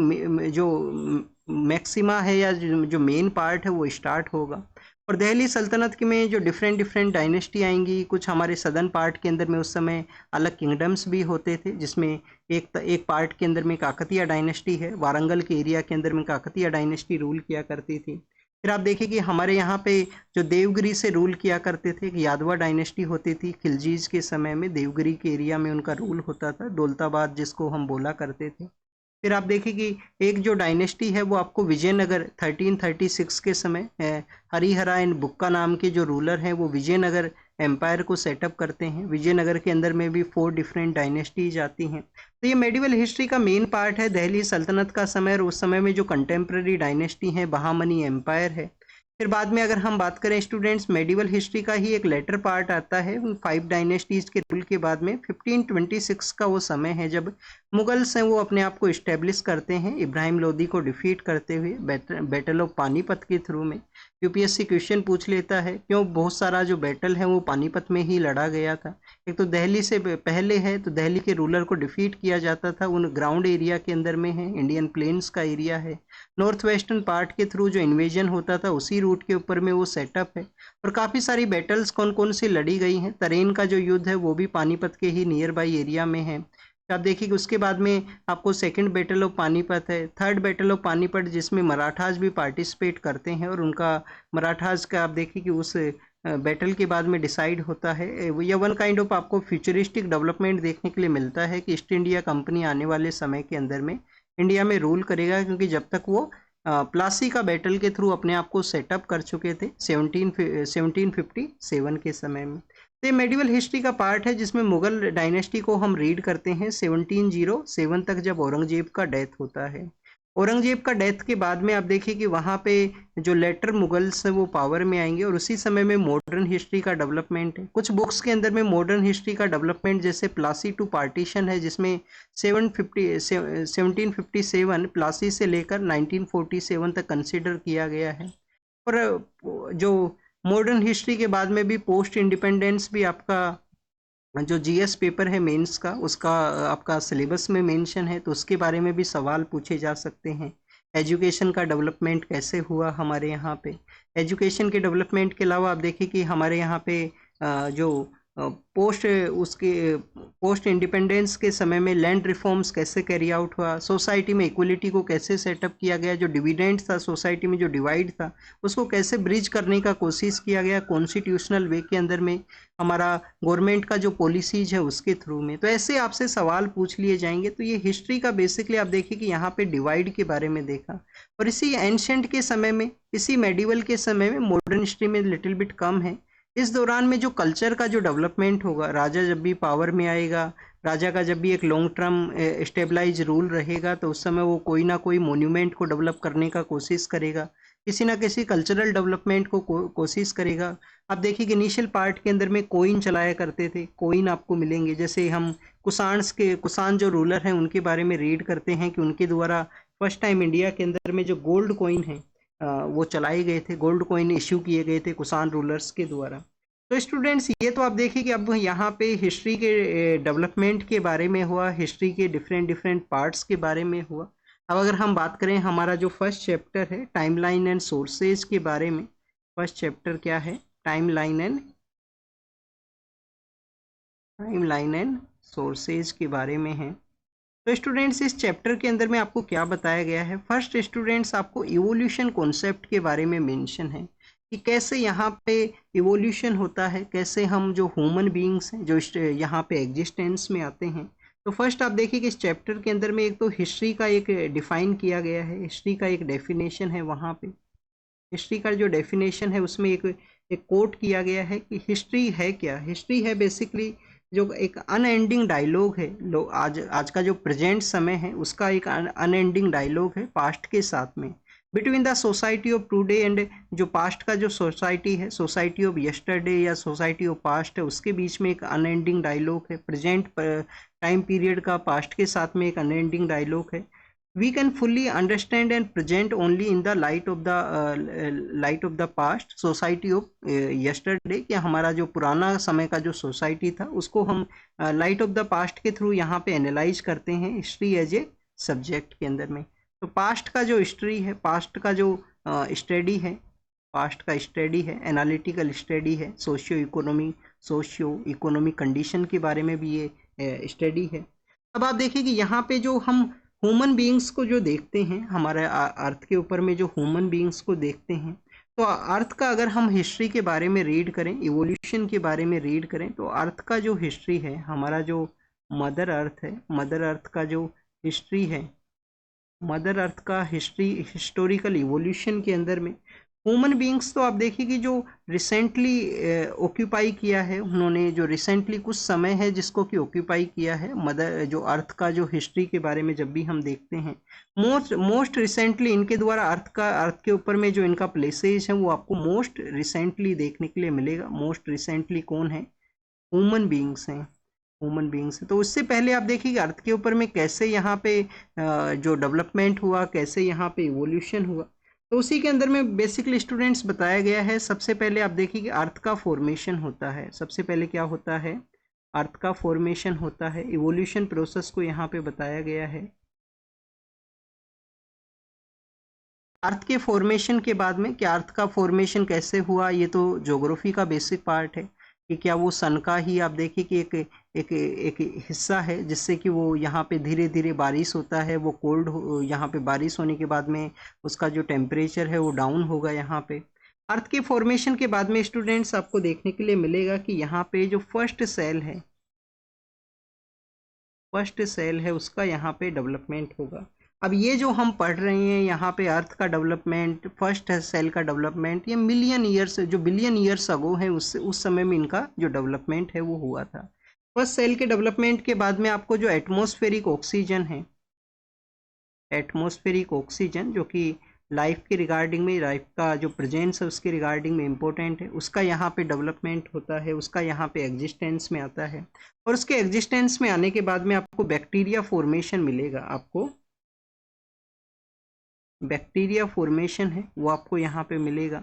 मैक्सिमा है या जो मेन पार्ट है वो स्टार्ट होगा। और दिल्ली सल्तनत के में जो डिफरेंट डिफरेंट डायनेस्टी आएंगी, कुछ हमारे सदर्न पार्ट के अंदर में उस समय अलग किंगडम्स भी होते थे, जिसमें एक पार्ट के अंदर में काकतीय डायनेस्टी है, वारंगल के एरिया के अंदर में काकतीय डायनेस्टी रूल किया करती थी। फिर आप देखिए कि हमारे यहाँ पे जो देवगिरी से रूल किया करते थे, एक यादवा डायनेस्टी होती थी, खिलजीज के समय में देवगिरी के एरिया में उनका रूल होता था, दौलताबाद जिसको हम बोला करते थे। फिर आप देखिए कि एक जो डायनेस्टी है वो आपको विजयनगर 1336 के समय हरिहरा एंड बुक्का नाम के जो रूलर हैं वो विजयनगर एम्पायर को सेटअप करते हैं। विजयनगर के अंदर में भी 4 डिफरेंट डायनेस्टीज आती हैं। तो ये मेडिवल हिस्ट्री का मेन पार्ट है, दिल्ली सल्तनत का समय और उस समय में जो कंटेम्प्रेरी डायनेस्टी है बहामनी एम्पायर है। फिर बाद में अगर हम बात करें स्टूडेंट्स, मेडिवल हिस्ट्री का ही एक लेटर पार्ट आता है 5 डायनेस्टीज के रूल के बाद में। 1526 का वो समय है जब मुगल्स हैं वो अपने आप को इस्टेब्लिश करते हैं इब्राहिम लोदी को डिफीट करते हुए बैटल ऑफ पानीपत के थ्रू में। यूपीएससी क्वेश्चन पूछ लेता है क्यों बहुत सारा जो बैटल है वो पानीपत में ही लड़ा गया था। एक तो दिल्ली से पहले है तो दिल्ली के रूलर को डिफीट किया जाता था, उन ग्राउंड एरिया के अंदर में है, इंडियन प्लेन्स का एरिया है, नॉर्थ वेस्टर्न पार्ट के थ्रू जो इन्वेजन होता था उसी रूट के ऊपर में वो सेटअप है। और काफ़ी सारी बैटल्स कौन कौन सी लड़ी गई हैं, तरेन का जो युद्ध है वो भी पानीपत के ही नियर बाई एरिया में है। आप देखिए कि उसके बाद में आपको सेकंड बैटल ऑफ पानीपत है, थर्ड बैटल ऑफ पानीपत जिसमें मराठास भी पार्टिसिपेट करते हैं और उनका मराठास का आप देखिए कि उस बैटल के बाद में डिसाइड होता है। यह वन काइंड ऑफ आपको फ्यूचरिस्टिक डेवलपमेंट देखने के लिए मिलता है कि ईस्ट इंडिया कंपनी आने वाले समय के अंदर में इंडिया में रूल करेगा, क्योंकि जब तक वो प्लासी का बैटल के थ्रू अपने आप को सेटअप कर चुके थे 1757 के समय में। तो ये मेडिवल हिस्ट्री का पार्ट है जिसमें मुगल डायनेस्टी को हम रीड करते हैं 1707 तक, जब औरंगजेब का डेथ होता है। औरंगजेब का डेथ के बाद में आप देखिए कि वहाँ पे जो लेटर मुगल्स हैं वो पावर में आएंगे और उसी समय में मॉडर्न हिस्ट्री का डेवलपमेंट है। कुछ बुक्स के अंदर में मॉडर्न हिस्ट्री का डेवलपमेंट जैसे प्लासी टू पार्टीशन है, जिसमें 1757 प्लासी से लेकर 1947 तक कंसिडर किया गया है। और जो मॉडर्न हिस्ट्री के बाद में भी पोस्ट इंडिपेंडेंस भी आपका जो जीएस पेपर है मेंस का, उसका आपका सिलेबस में मेंशन है, तो उसके बारे में भी सवाल पूछे जा सकते हैं। एजुकेशन का डेवलपमेंट कैसे हुआ हमारे यहाँ पे। एजुकेशन के डेवलपमेंट के अलावा आप देखिए कि हमारे यहाँ पे जो पोस्ट इंडिपेंडेंस के समय में लैंड रिफॉर्म्स कैसे कैरी आउट हुआ, सोसाइटी में इक्वलिटी को कैसे सेटअप किया गया, जो डिविडेंड था सोसाइटी में, जो डिवाइड था उसको कैसे ब्रिज करने का कोशिश किया गया कॉन्स्टिट्यूशनल वे के अंदर में, हमारा गवर्नमेंट का जो पॉलिसीज है उसके थ्रू में। तो ऐसे आपसे सवाल पूछ लिए जाएंगे। तो ये हिस्ट्री का बेसिकली आप देखिए कि यहाँ पे डिवाइड के बारे में देखा, और इसी एंशंट के समय में, इसी मेडिवल के समय में, मॉडर्न हिस्ट्री में लिटिल बिट कम है। इस दौरान में जो कल्चर का जो डेवलपमेंट होगा, राजा जब भी पावर में आएगा, राजा का जब भी एक लॉन्ग टर्म स्टेबलाइज रूल रहेगा, तो उस समय वो कोई ना कोई मोन्यूमेंट को डेवलप करने का कोशिश करेगा, किसी ना किसी कल्चरल डेवलपमेंट को कोशिश करेगा। आप देखिए कि इनिशियल पार्ट के अंदर में कोइन चलाया करते थे, कोइन आपको मिलेंगे, जैसे हम कुषाण जो रूलर हैं उनके बारे में रीड करते हैं कि उनके द्वारा फर्स्ट टाइम इंडिया के अंदर में जो गोल्ड कॉइन है वो चलाए गए थे, गोल्ड कॉइन इश्यू किए गए थे कुषाण रूलर्स के द्वारा। तो स्टूडेंट्स ये तो आप देखिए कि अब यहाँ पे हिस्ट्री के डेवलपमेंट के बारे में हुआ, हिस्ट्री के डिफरेंट पार्ट्स के बारे में हुआ। अब अगर हम बात करें हमारा जो फर्स्ट चैप्टर है टाइमलाइन एंड सोर्सेज के बारे में, फर्स्ट चैप्टर क्या है, टाइमलाइन एंड सोर्सेज के बारे में है। तो स्टूडेंट्स इस चैप्टर के अंदर में आपको क्या बताया गया है, फर्स्ट स्टूडेंट्स आपको इवोल्यूशन कॉन्सेप्ट के बारे में मेंशन है कि कैसे यहाँ पे इवोल्यूशन होता है, कैसे हम जो ह्यूमन बीइंग्स हैं जो यहाँ पे एग्जिस्टेंस में आते हैं। तो फर्स्ट आप देखिए कि इस चैप्टर के अंदर में एक तो हिस्ट्री का एक डिफाइन किया गया है, हिस्ट्री का एक डेफिनेशन है, वहाँ पे हिस्ट्री का जो डेफिनेशन है उसमें एक कोट किया गया है कि हिस्ट्री है क्या। हिस्ट्री है बेसिकली जो एक अनएंडिंग डायलॉग है, आज का जो प्रेजेंट समय है उसका एक अनएंडिंग डायलॉग है पास्ट के साथ में, between the society of today and जो पास्ट का जो सोसाइटी है, सोसाइटी ऑफ यस्टरडे या सोसाइटी ऑफ पास्ट है, उसके बीच में एक अनएंडिंग डायलॉग है। प्रेजेंट टाइम पीरियड का पास्ट के साथ में एक अनएंडिंग डायलॉग है। We can fully understand and present only in the light of the past society of yesterday, कि हमारा जो पुराना समय का जो सोसाइटी था उसको हम लाइट ऑफ द पास्ट के थ्रू यहाँ पे एनालाइज करते हैं हिस्ट्री एज ए सब्जेक्ट के अंदर में। तो पास्ट का जो हिस्ट्री है, पास्ट का जो स्टडी है, पास्ट का स्टडी है, एनालिटिकल स्टडी है, सोशियो इकोनॉमी कंडीशन के बारे में भी ये स्टडी है। अब आप देखिए कि यहाँ पे जो हम ह्यूमन बीइंग्स को जो देखते हैं, हमारे अर्थ के ऊपर में जो ह्यूमन बीइंग्स को देखते हैं, तो अर्थ का अगर हम हिस्ट्री के बारे में रीड करें, इवोल्यूशन के बारे में रीड करें, तो अर्थ का जो हिस्ट्री है, हमारा जो मदर अर्थ है, मदर अर्थ का जो हिस्ट्री है, मदर अर्थ का हिस्टोरिकल इवोल्यूशन के अंदर में ह्यूमन बीइंग्स, तो आप देखिए कि जो रिसेंटली ऑक्यूपाई किया है, उन्होंने जो रिसेंटली कुछ समय है जिसको कि ऑक्यूपाई किया है मदर जो अर्थ का जो हिस्ट्री के बारे में जब भी हम देखते हैं, मोस्ट रिसेंटली इनके द्वारा अर्थ के ऊपर में जो इनका प्लेसेज है वो आपको मोस्ट रिसेंटली देखने के लिए मिलेगा। मोस्ट रिसेंटली कौन है? ह्यूमन बीइंग्स हैं, ह्यूमन बीइंग्स। तो उससे पहले आप देखिए कि अर्थ के ऊपर में कैसे यहाँ पे जो डेवलपमेंट हुआ, कैसे यहाँ पे इवोल्यूशन हुआ, तो उसी के अंदर में बेसिकली स्टूडेंट्स बताया गया है। सबसे पहले आप देखिए कि अर्थ का फॉर्मेशन होता है, सबसे पहले क्या होता है? अर्थ का फॉर्मेशन होता है। इवोल्यूशन प्रोसेस को यहाँ पे बताया गया है। अर्थ के फॉर्मेशन के बाद में क्या अर्थ का फॉर्मेशन कैसे हुआ, ये तो ज्योग्राफी का बेसिक पार्ट है कि क्या वो सन का ही आप देखिए कि एक हिस्सा है जिससे कि वो यहाँ पे धीरे धीरे बारिश होता है, वो कोल्ड यहाँ पे बारिश होने के बाद में उसका जो टेम्परेचर है वो डाउन होगा। यहाँ पे अर्थ के फॉर्मेशन के बाद में स्टूडेंट्स आपको देखने के लिए मिलेगा कि यहाँ पे जो फर्स्ट सेल है, फर्स्ट सेल है, उसका यहाँ पे डेवलपमेंट होगा। अब ये जो हम पढ़ रहे हैं यहाँ पे अर्थ का डेवलपमेंट, फर्स्ट सेल का डेवलपमेंट, ये मिलियन ईयर्स जो बिलियन ईयर्स अगो है उस समय में इनका जो डेवलपमेंट है वो हुआ था। फर्स्ट सेल के डेवलपमेंट के बाद में आपको जो एटमॉस्फेरिक ऑक्सीजन है, एटमॉस्फेरिक ऑक्सीजन जो कि लाइफ के रिगार्डिंग में, लाइफ का जो प्रेजेंस है उसके रिगार्डिंग में इम्पोर्टेंट है, उसका यहाँ पे डेवलपमेंट होता है, उसका यहाँ पे एग्जिस्टेंस में आता है। और उसके एग्जिस्टेंस में आने के बाद में आपको बैक्टीरिया फॉर्मेशन मिलेगा, आपको बैक्टीरिया फॉर्मेशन है वो आपको यहाँ पे मिलेगा।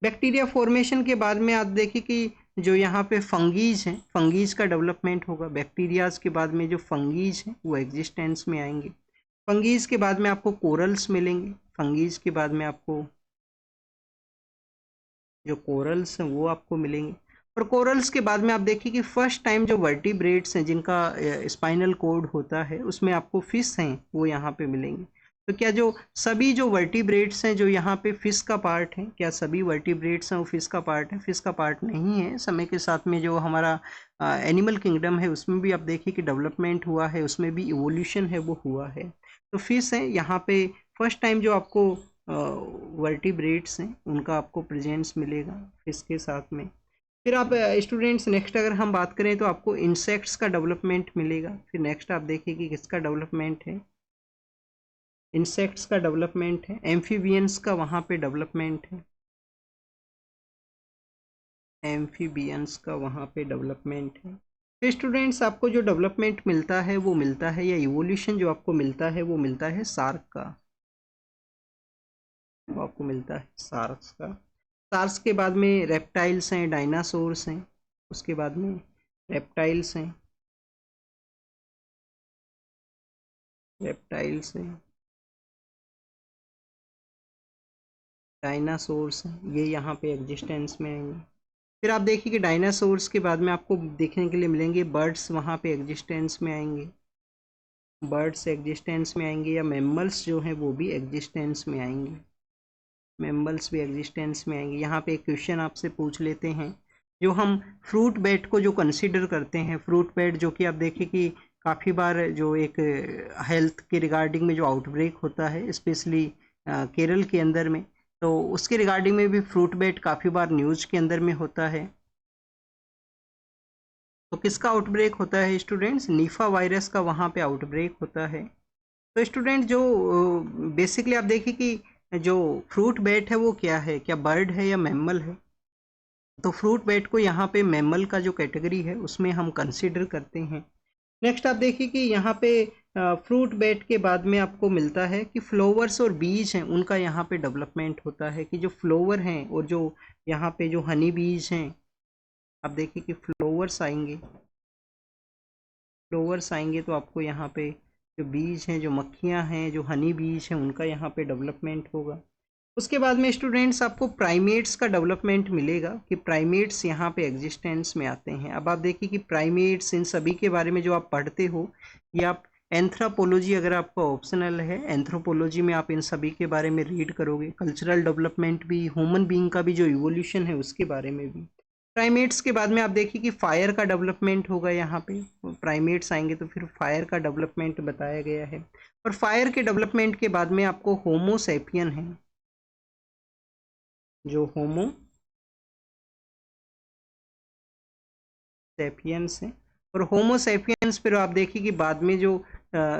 बैक्टीरिया फॉर्मेशन के बाद में आप देखिए कि जो यहाँ पे फंगीज हैं, फंगीज का डेवलपमेंट होगा। बैक्टीरियाज के बाद में जो फंगीज हैं वो एग्जिस्टेंस में आएंगे। फंगीज के बाद में आपको कोरल्स मिलेंगे। फंगीज के बाद में आपको जो कोरल्स हैं वो आपको मिलेंगे। और कोरल्स के बाद में आप देखिए कि फर्स्ट टाइम जो वर्टिब्रेट्स हैं जिनका स्पाइनल कोड होता है उसमें आपको फिश हैं वो यहाँ पे मिलेंगे। तो क्या जो सभी जो वर्टिब्रेट्स हैं जो यहाँ पे फिश का पार्ट है, क्या सभी वर्टिब्रेट्स हैं वो फिश का पार्ट है? फिश का पार्ट नहीं है। समय के साथ में जो हमारा एनिमल किंगडम है उसमें भी आप देखिए कि डेवलपमेंट हुआ है, उसमें भी इवोल्यूशन है वो हुआ है। तो फिश है यहाँ पे फर्स्ट टाइम जो आपको वर्टिब्रेट्स हैं उनका आपको प्रेजेंस मिलेगा फिश के साथ में। फिर आप स्टूडेंट्स नेक्स्ट अगर हम बात करें तो आपको इंसेक्ट्स का डेवलपमेंट मिलेगा। फिर नेक्स्ट आप देखिए कि किसका डेवलपमेंट है? इंसेक्ट्स का डेवलपमेंट है। एम्फीबियंस का वहाँ पे डेवलपमेंट है, एम्फीबियंस का वहाँ पे डेवलपमेंट है। तो स्टूडेंट्स आपको जो डेवलपमेंट मिलता है वो मिलता है, या इवोल्यूशन जो आपको मिलता है वो मिलता है शार्क का, वो आपको मिलता है शार्क्स का। शार्क्स के बाद में रेप्टाइल्स हैं, डायनासोर्स हैं, उसके बाद में रेप्टाइल्स हैं, रेप्टाइल्स हैं, डायनासोर्स हैं, ये यहाँ पे एग्जिस्टेंस में आएंगे। फिर आप देखिए कि डायनासोर्स के बाद में आपको देखने के लिए मिलेंगे बर्ड्स, वहाँ पे एग्जिस्टेंस में आएंगे, बर्ड्स एग्जिस्टेंस में आएंगे, या मैमल्स जो हैं वो भी एग्जिस्टेंस में आएंगे, मैमल्स भी एग्जिस्टेंस में आएंगे। यहाँ पे एक क्वेश्चन आपसे पूछ लेते हैं, जो हम फ्रूट बैट को जो कंसीडर करते हैं, फ्रूट बैट जो कि आप देखिए कि काफ़ी बार जो एक हेल्थ के रिगार्डिंग में जो आउटब्रेक होता है स्पेशली केरल के अंदर में, तो उसके रिगार्डिंग में भी फ्रूट बैट काफ़ी बार न्यूज़ के अंदर में होता है। तो किसका आउटब्रेक होता है स्टूडेंट्स? नीफा वायरस का वहाँ पे आउटब्रेक होता है। तो स्टूडेंट जो बेसिकली आप देखिए कि जो फ्रूट बैट है वो क्या है, क्या बर्ड है या मैमल है? तो फ्रूट बैट को यहाँ पे मैमल का जो कैटेगरी है उसमें हम कंसीडर करते हैं। नेक्स्ट आप देखिए कि यहाँ पे फ्रूट बैट के बाद में आपको मिलता है कि फ्लावर्स और बीज हैं उनका यहाँ पे डेवलपमेंट होता है, कि जो फ्लावर हैं और जो यहाँ पे जो हनी बीज हैं, आप देखिए कि फ्लावर्स आएंगे, फ्लावर्स आएंगे तो आपको यहाँ पे जो बीज हैं, जो मक्खियाँ हैं, जो हनी बीज हैं, उनका यहाँ पे डेवलपमेंट होगा। उसके बाद में स्टूडेंट्स आपको प्राइमेट्स का डेवलपमेंट मिलेगा कि प्राइमेट्स यहाँ पे एग्जिस्टेंस में आते हैं। अब आप देखिए कि प्राइमेट्स इन सभी के बारे में जो आप पढ़ते हो, ये आप एंथ्रोपोलॉजी अगर आपका ऑप्शनल है, एंथ्रोपोलॉजी में आप इन सभी के बारे में रीड करोगे। कल्चरल डेवलपमेंट भी, ह्यूमन बीइंग का भी जो इवोल्यूशन है उसके बारे में भी। प्राइमेट्स के बाद में आप देखिए कि फायर का डेवलपमेंट होगा। यहाँ पे प्राइमेट्स आएंगे तो फिर फायर का डेवलपमेंट बताया गया है। और फायर के डेवलपमेंट के बाद में आपको होमो सैपियन है, जो होमो सैपियंस है। और होमो सैपियंस फिर आप देखिए कि बाद में जो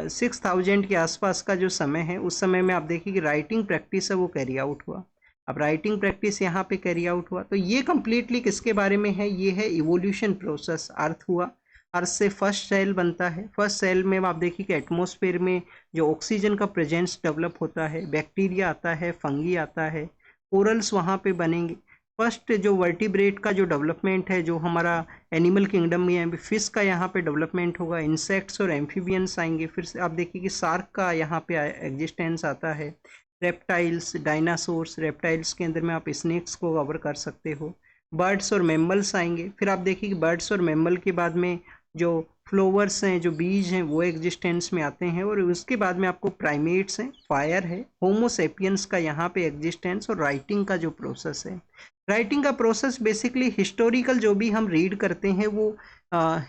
6000 के आसपास का जो समय है, उस समय में आप देखिए कि राइटिंग प्रैक्टिस है वो कैरी आउट हुआ। अब राइटिंग प्रैक्टिस यहाँ पे कैरी आउट हुआ, तो ये कंप्लीटली किसके बारे में है? ये है इवोल्यूशन प्रोसेस। अर्थ हुआ, अर्थ से फर्स्ट सेल बनता है। फर्स्ट सेल में आप देखिए कि एटमॉस्फेयर में जो ऑक्सीजन का प्रेजेंस डेवलप होता है, बैक्टीरिया आता है, फंगी आता है, कोरल्स वहाँ पे बनेंगे। फर्स्ट जो वर्टिब्रेट का जो डेवलपमेंट है, जो हमारा एनिमल किंगडम में है, फिश का यहाँ पे डेवलपमेंट होगा। इंसेक्ट्स और एम्फीबियंस आएंगे। फिर से आप देखिए कि शार्क का यहाँ पे एग्जिस्टेंस आता है। रेप्टाइल्स, डायनासोर्स, रेप्टाइल्स के अंदर में आप स्नेक्स को कवर कर सकते हो। बर्ड्स और मैमल्स आएंगे। फिर आप देखिए कि बर्ड्स और मैमल के बाद में जो फ्लोवर्स हैं, जो बीज हैं, वो एग्जिस्टेंस में आते हैं। और उसके बाद में आपको प्राइमेट्स हैं, फायर है, होमो सेपियंस का यहाँ पे एग्जिस्टेंस, और राइटिंग का जो प्रोसेस है। राइटिंग का प्रोसेस बेसिकली हिस्टोरिकल जो भी हम रीड करते हैं, वो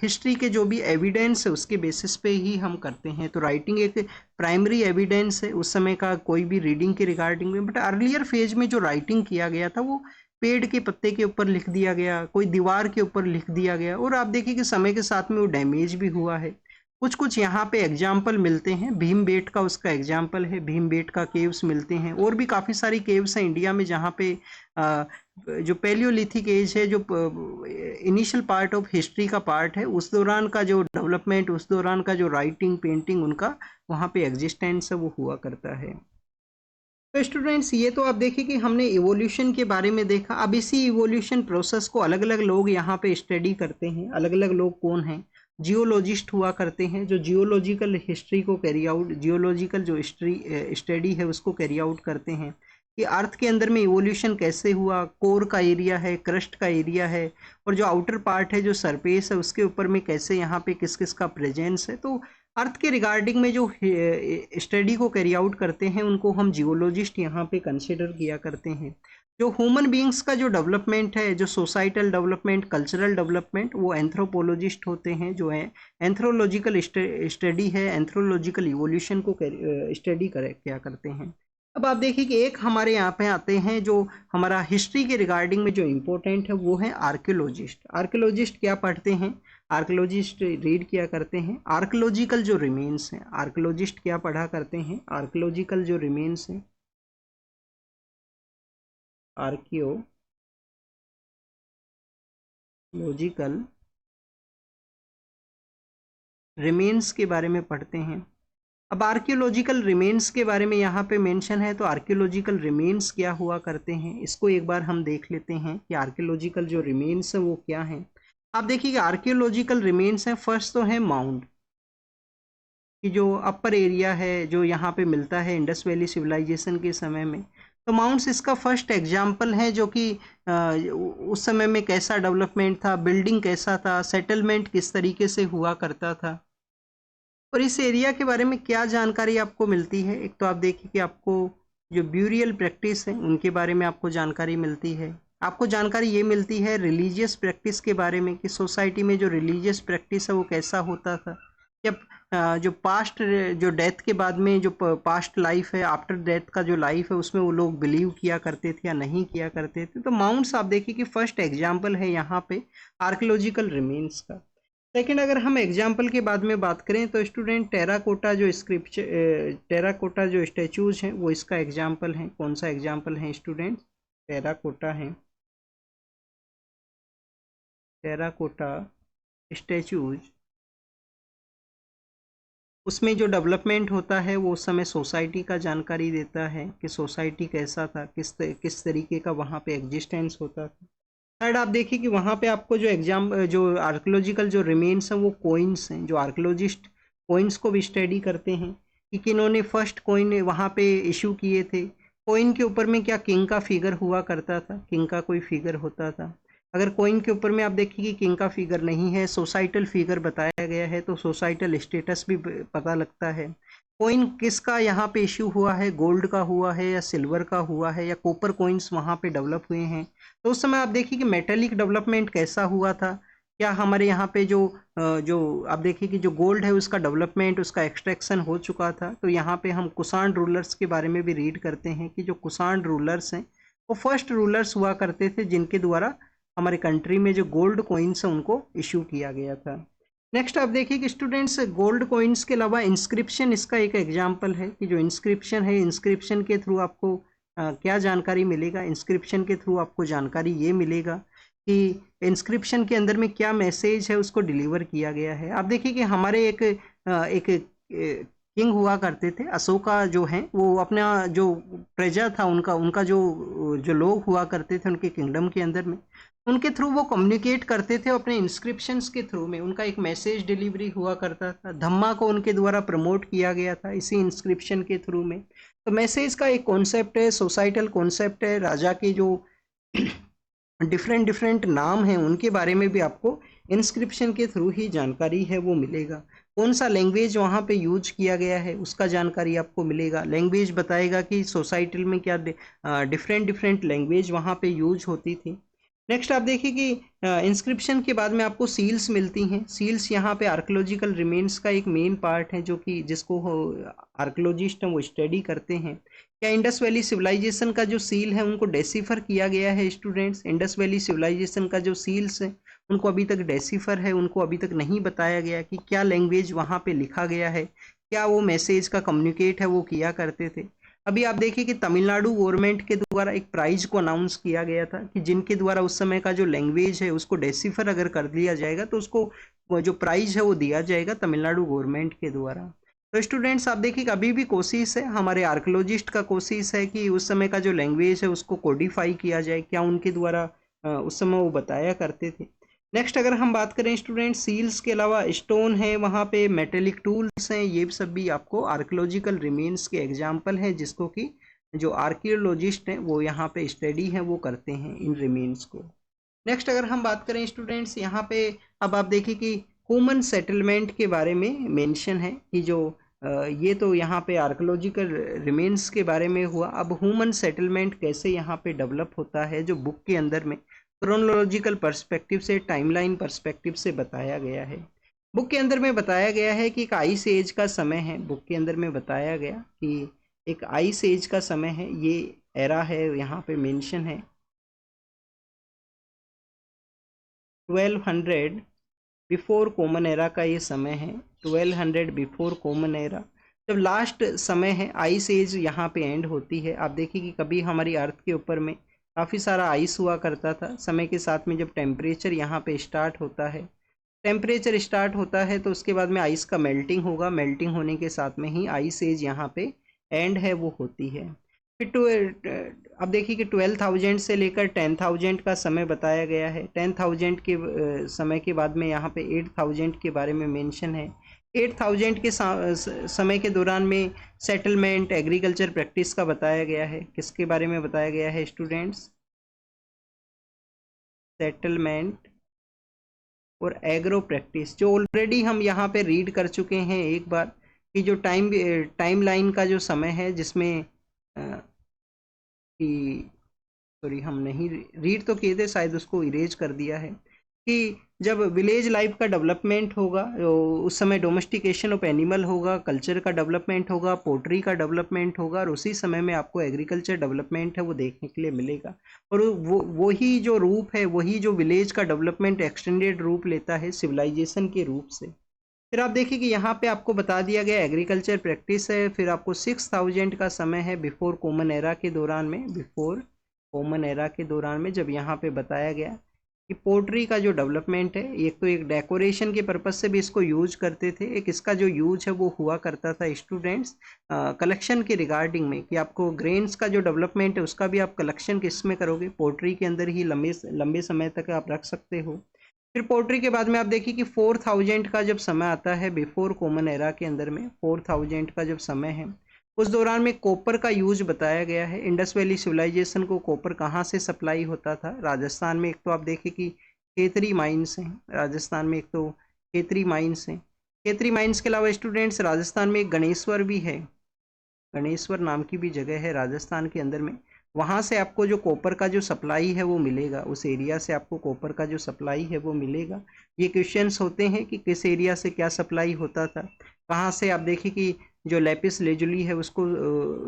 हिस्ट्री के जो भी एविडेंस है उसके बेसिस पे ही हम करते हैं। तो राइटिंग एक प्राइमरी एविडेंस है उस समय का कोई भी रीडिंग के रिगार्डिंग में। बट अर्लियर फेज में जो राइटिंग किया गया था, वो पेड़ के पत्ते के ऊपर लिख दिया गया, कोई दीवार के ऊपर लिख दिया गया। और आप देखिए कि समय के साथ में वो डैमेज भी हुआ है। कुछ कुछ यहाँ पे एग्जाम्पल मिलते हैं। भीमबेट का उसका एग्जाम्पल है, भीमबेट का केव्स मिलते हैं। और भी काफ़ी सारी केव्स हैं इंडिया में जहाँ पे जो पैलियोलिथिक एज है, जो इनिशियल पार्ट ऑफ हिस्ट्री का पार्ट है, उस दौरान का जो डेवलपमेंट, उस दौरान का जो राइटिंग, पेंटिंग, उनका वहाँ पे एग्जिस्टेंस है वो हुआ करता है। तो स्टूडेंट्स, ये तो आप देखिए कि हमने इवोल्यूशन के बारे में देखा। अब इसी इवोल्यूशन प्रोसेस को अलग अलग लोग यहाँ पे स्टडी करते हैं। अलग अलग लोग कौन हैं? जियोलॉजिस्ट हुआ करते हैं, जो जियोलॉजिकल हिस्ट्री को कैरी आउट, जियोलॉजिकल जो हिस्ट्री स्टडी है उसको कैरी आउट करते हैं कि अर्थ के अंदर में इवोल्यूशन कैसे हुआ। कोर का एरिया है, क्रस्ट का एरिया है, और जो आउटर पार्ट है, जो सरफेस है, उसके ऊपर में कैसे यहाँ पे किस किस का प्रेजेंस है। तो अर्थ के रिगार्डिंग में जो स्टडी को कैरी आउट करते हैं, उनको हम जियोलॉजिस्ट यहाँ पे कंसिडर किया करते हैं। जो ह्यूमन बीइंग्स का जो डेवलपमेंट है, जो सोसाइटल डेवलपमेंट, कल्चरल डेवलपमेंट, वो एंथ्रोपोलॉजिस्ट होते हैं, जो है एंथ्रोलॉजिकल स्टडी है, एंथ्रोलॉजिकल इवोल्यूशन को स्टडी क्या करते हैं। अब आप देखिए कि एक हमारे यहाँ पे आते हैं जो हमारा हिस्ट्री के रिगार्डिंग में जो इम्पोर्टेंट है, वो है आर्कियोलॉजिस्ट। आर्कियोलॉजिस्ट क्या पढ़ते हैं? आर्कियोलॉजिस्ट रीड किया करते हैं आर्कियोलॉजिकल जो रिमेन्स हैं। आर्कियोलॉजिस्ट क्या पढ़ा करते हैं? आर्कियोलॉजिकल जो रिमेन्स हैं, आर्कियोलॉजिकल रिमेन्स के बारे में पढ़ते हैं। अब आर्कियोलॉजिकल रिमेन्स के बारे में यहाँ पे मेंशन है, तो आर्कियोलॉजिकल रिमेन्स क्या हुआ करते हैं, इसको एक बार हम देख लेते हैं कि आर्कियोलॉजिकल जो रिमेन्स है वो क्या है। आप देखिए कि आर्कियोलॉजिकल रिमेन्स हैं, फर्स्ट तो है माउंड, कि जो अपर एरिया है, जो यहाँ पे मिलता है इंडस वैली सिविलाइजेशन के समय में। तो माउंट्स इसका फर्स्ट एग्जाम्पल है, जो कि उस समय में कैसा डेवलपमेंट था, बिल्डिंग कैसा था, सेटलमेंट किस तरीके से हुआ करता था। और इस एरिया के बारे में क्या जानकारी आपको मिलती है? एक तो आप देखिए कि आपको जो ब्यूरियल प्रैक्टिस है उनके बारे में आपको जानकारी मिलती है। आपको जानकारी ये मिलती है रिलीजियस प्रैक्टिस के बारे में, कि सोसाइटी में जो रिलीजियस प्रैक्टिस है वो कैसा होता था। जब जो पास्ट, जो डेथ के बाद में जो पास्ट लाइफ है, आफ्टर डेथ का जो लाइफ है, उसमें वो लोग बिलीव किया करते थे या नहीं किया करते थे। तो माउंट्स आप देखिए कि फर्स्ट एग्जाम्पल है यहाँ पे आर्कियोलॉजिकल रिमेन्स का। सेकेंड, अगर हम एग्जाम्पल के बाद में बात करें तो स्टूडेंट टेराकोटा जो स्क्रिप्चर, टेराकोटा जो स्टैचूज हैं वो इसका एग्जाम्पल हैं। कौन सा एग्जाम्पल है स्टूडेंट? टेराकोटा है, टेराकोटा स्टैचूज। उसमें जो डेवलपमेंट होता है वो उस समय सोसाइटी का जानकारी देता है कि सोसाइटी कैसा था, किस तरीके का वहाँ पे एग्जिस्टेंस होता था। थर्ड, आप देखिए कि वहाँ पे आपको जो आर्कियोलॉजिकल जो रिमेन्स हैं वो कोइंस हैं। जो आर्कियोलॉजिस्ट कोइंस को भी स्टडी करते हैं कि किन्होंने फर्स्ट कोइन वहाँ पे इशू किए थे। कोइन के ऊपर में क्या किंग का फिगर हुआ करता था, किंग का कोई फिगर होता था। अगर कोइन के ऊपर में आप देखिए कि किंग का फिगर नहीं है, सोसाइटल फिगर बताया गया है, तो सोसाइटल स्टेटस भी पता लगता है। कोइन किसका यहाँ पे इश्यू हुआ है, गोल्ड का हुआ है या सिल्वर का हुआ है या कॉपर कोइंस वहाँ पे डेवलप हुए हैं। तो उस समय आप देखिए कि मेटेलिक डेवलपमेंट कैसा हुआ था। क्या हमारे यहाँ पे जो आप देखिए कि जो गोल्ड है उसका डेवलपमेंट, उसका एक्सट्रैक्शन हो चुका था। तो यहाँ पे हम कुषाण रूलर्स के बारे में भी रीड करते हैं कि जो कुषाण रूलर्स हैं वो फर्स्ट रूलर्स हुआ करते थे जिनके द्वारा हमारे कंट्री में जो गोल्ड कॉइन्स है उनको इशू किया गया था। नेक्स्ट आप देखिए कि स्टूडेंट्स गोल्ड कॉइन्स के अलावा इंस्क्रिप्शन इसका एक एग्जाम्पल है कि जो इंस्क्रिप्शन है, इंस्क्रिप्शन के थ्रू आपको क्या जानकारी मिलेगा। इंस्क्रिप्शन के थ्रू आपको जानकारी ये मिलेगा कि इंस्क्रिप्शन के अंदर में क्या मैसेज है उसको डिलीवर किया गया है। आप देखिए कि हमारे एक किंग हुआ करते थे, अशोका जो हैं, वो अपना जो प्रजा था उनका उनका जो जो लोग हुआ करते थे उनके किंगडम के अंदर में, उनके थ्रू वो कम्युनिकेट करते थे अपने इंस्क्रिप्शंस के थ्रू में। उनका एक मैसेज डिलीवरी हुआ करता था। धम्मा को उनके द्वारा प्रमोट किया गया था इसी इंस्क्रिप्शन के थ्रू में। तो मैसेज का एक कॉन्सेप्ट है, सोसाइटल कॉन्सेप्ट है। राजा के जो डिफरेंट डिफरेंट नाम हैं उनके बारे में भी आपको इंस्क्रिप्शन के थ्रू ही जानकारी है वो मिलेगा। कौन सा लैंग्वेज वहाँ पे यूज किया गया है उसका जानकारी आपको मिलेगा। लैंग्वेज बताएगा कि सोसाइटी में क्या डिफरेंट डिफरेंट लैंग्वेज वहाँ पे यूज होती थी। नेक्स्ट आप देखिए कि इंस्क्रिप्शन के बाद में आपको सील्स मिलती हैं। सील्स यहाँ पे आर्कोलॉजिकल रिमेन्स का एक मेन पार्ट है जो कि जिसको आर्कोलॉजिस्ट हैं वो स्टडी करते हैं। क्या इंडस वैली सिविलाइजेशन का जो सील है उनको डेसिफर किया गया है स्टूडेंट्स। इंडस वैली सिविलाइजेशन का जो सील्स है उनको अभी तक डेसिफर है, उनको अभी तक नहीं बताया गया कि क्या लैंग्वेज वहाँ पे लिखा गया है, क्या वो मैसेज का कम्युनिकेट है वो किया करते थे। अभी आप देखिए कि तमिलनाडु गवर्नमेंट के द्वारा एक प्राइज को अनाउंस किया गया था कि जिनके द्वारा उस समय का जो लैंग्वेज है उसको डेसिफर अगर कर दिया जाएगा तो उसको वो जो प्राइज है वो दिया जाएगा तमिलनाडु गवर्नमेंट के द्वारा। तो स्टूडेंट्स आप देखिए कि अभी भी कोशिश है, हमारे आर्कोलॉजिस्ट का कोशिश है कि उस समय का जो लैंग्वेज है उसको कोडिफाई किया जाए, क्या उनके द्वारा उस समय वो बताया करते थे। नेक्स्ट अगर हम बात करें स्टूडेंट, सील्स के अलावा स्टोन है, वहाँ पे मेटेलिक टूल्स हैं, ये सब भी आपको आर्कियोलॉजिकल रिमेन्स के एग्जाम्पल हैं जिसको कि जो आर्कियोलॉजिस्ट हैं वो यहाँ पे स्टडी है वो करते हैं इन रिमेन्स को। नेक्स्ट अगर हम बात करें स्टूडेंट्स, यहाँ पे अब आप देखिए कि ह्यूमन सेटलमेंट के बारे में मेंशन है कि जो ये तो यहाँ पे आर्कियोलॉजिकल रिमेन्स के बारे में हुआ। अब ह्यूमन सेटलमेंट कैसे यहाँ पे डेवलप होता है जो बुक के अंदर में क्रोनोलॉजिकल पर्सपेक्टिव से, टाइमलाइन पर्सपेक्टिव से बताया गया है। बुक के अंदर में बताया गया है कि एक आइस एज का समय है। बुक के अंदर में बताया गया कि एक आइस एज का समय है, ये एरा है यहाँ पे मेंशन है 1200 बिफोर कॉमन एरा का ये समय है। 1200 बिफोर कॉमन एरा जब लास्ट समय है, आइस एज यहाँ पे एंड होती है। आप देखिए कि कभी हमारी अर्थ के ऊपर में काफ़ी सारा आइस हुआ करता था। समय के साथ में जब टेम्परेचर यहाँ पे स्टार्ट होता है, टेम्परेचर स्टार्ट होता है तो उसके बाद में आइस का मेल्टिंग होगा। मेल्टिंग होने के साथ में ही आइस एज यहाँ पे एंड है वो होती है। फिर अब देखिए कि 12,000 से लेकर 10,000 का समय बताया गया है। 10,000 के समय के बाद में यहाँ पे 8,000 के बारे में मेंशन है। 8,000 के समय के दौरान में सेटलमेंट, एग्रीकल्चर प्रैक्टिस का बताया गया है। किसके बारे में बताया गया है स्टूडेंट्स? सेटलमेंट और एग्रो प्रैक्टिस, जो ऑलरेडी हम यहाँ पे रीड कर चुके हैं एक बार कि जो टाइम लाइन का जो समय है जिसमें कि सॉरी हम नहीं रीड तो किए थे, शायद उसको इरेज कर दिया है, कि जब विलेज लाइफ का डेवलपमेंट होगा उस समय डोमेस्टिकेशन ऑफ एनिमल होगा, कल्चर का डेवलपमेंट होगा, पोल्ट्री का डेवलपमेंट होगा, और उसी समय में आपको एग्रीकल्चर डेवलपमेंट है वो देखने के लिए मिलेगा। और वही जो रूप है, वही जो विलेज का डेवलपमेंट एक्सटेंडेड रूप लेता है सिविलाइजेशन के रूप से। फिर आप देखिए कि यहाँ पे आपको बता दिया गया एग्रीकल्चर प्रैक्टिस है। फिर आपको 6,000 का समय है बिफोर कॉमन एरा के दौरान में, बिफोर कॉमन एरा के दौरान में जब यहाँ पे बताया गया कि पोल्ट्री का जो डेवलपमेंट है, एक तो एक डेकोरेशन के पर्पज से भी इसको यूज करते थे, एक इसका जो यूज है वो हुआ करता था स्टूडेंट्स कलेक्शन के रिगार्डिंग में, कि आपको ग्रेन्स का जो डेवलपमेंट है उसका भी आप कलेक्शन किस में करोगे, पोल्ट्री के अंदर ही लंबे समय तक आप रख सकते हो। फिर पोट्री के बाद में आप देखिए कि 4000 का जब समय आता है बिफोर कॉमन एरा के अंदर में, 4000 का जब समय है उस दौरान में कॉपर का यूज बताया गया है। इंडस वैली सिविलाइजेशन को कॉपर कहाँ से सप्लाई होता था? राजस्थान में। एक तो आप देखिए कि खेतरी माइंस हैं राजस्थान में, एक तो खेतरी माइंस हैं। खेतरी माइंस के अलावा स्टूडेंट्स राजस्थान में एक गणेश्वर भी है, गणेश्वर नाम की भी जगह है राजस्थान के अंदर में। वहाँ से आपको जो कॉपर का जो सप्लाई है वो मिलेगा, उस एरिया से आपको कॉपर का जो सप्लाई है वो मिलेगा। ये क्वेश्चंस होते हैं कि किस एरिया से क्या सप्लाई होता था, कहाँ से। आप देखिए कि जो लेपिस लेजुली है उसको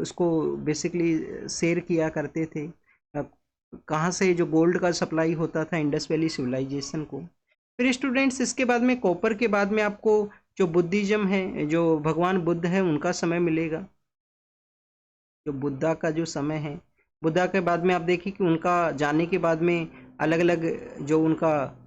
उसको बेसिकली शेयर किया करते थे। कहाँ से जो गोल्ड का सप्लाई होता था इंडस वैली सिविलाइजेशन को। फिर स्टूडेंट्स इसके बाद में कॉपर के बाद में आपको जो बुद्धिज्म है, जो भगवान बुद्ध है उनका समय मिलेगा। जो बुद्धा का जो समय है, बुद्धा के बाद में आप देखिए कि उनका जाने के बाद में अलग अलग जो उनका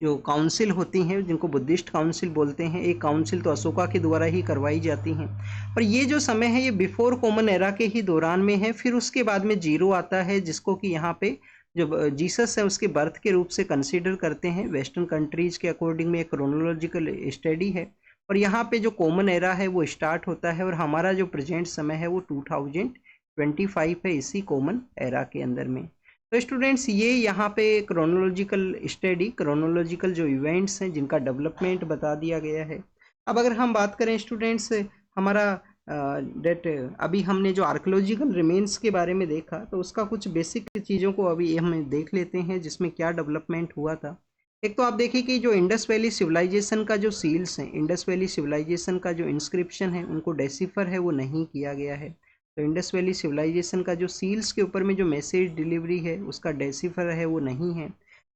जो काउंसिल होती हैं जिनको बुद्धिस्ट काउंसिल बोलते हैं, एक काउंसिल तो अशोका के द्वारा ही करवाई जाती हैं। पर ये जो समय है ये बिफोर कॉमन एरा के ही दौरान में है। फिर उसके बाद में जीरो आता है जिसको कि यहाँ पे जो जीसस है उसके बर्थ के रूप से कंसीडर करते हैं। वेस्टर्न कंट्रीज के अकॉर्डिंग में एक क्रोनोलॉजिकल स्टडी है। और यहाँ पे जो कॉमन एरा है वो स्टार्ट होता है और हमारा जो प्रेजेंट समय है वो 2025 है इसी कॉमन एरा के अंदर में। तो स्टूडेंट्स ये यहाँ पे क्रोनोलॉजिकल स्टडी, क्रोनोलॉजिकल जो इवेंट्स हैं जिनका डेवलपमेंट बता दिया गया है। अब अगर हम बात करें स्टूडेंट्स हमारा डेट अभी हमने जो आर्कोलॉजिकल रिमेन्स के बारे में देखा तो उसका कुछ बेसिक चीज़ों को अभी हम देख लेते हैं जिसमें क्या डेवलपमेंट हुआ था। एक तो आप देखिए कि जो इंडस वैली सिविलाइजेशन का जो सील्स हैं, इंडस वैली सिविलाइजेशन का जो इंस्क्रिप्शन है उनको डेसिफर है वो नहीं किया गया है। तो इंडस वैली सिविलाइजेशन का जो सील्स के ऊपर में जो मैसेज डिलीवरी है उसका डेसिफर है वो नहीं है।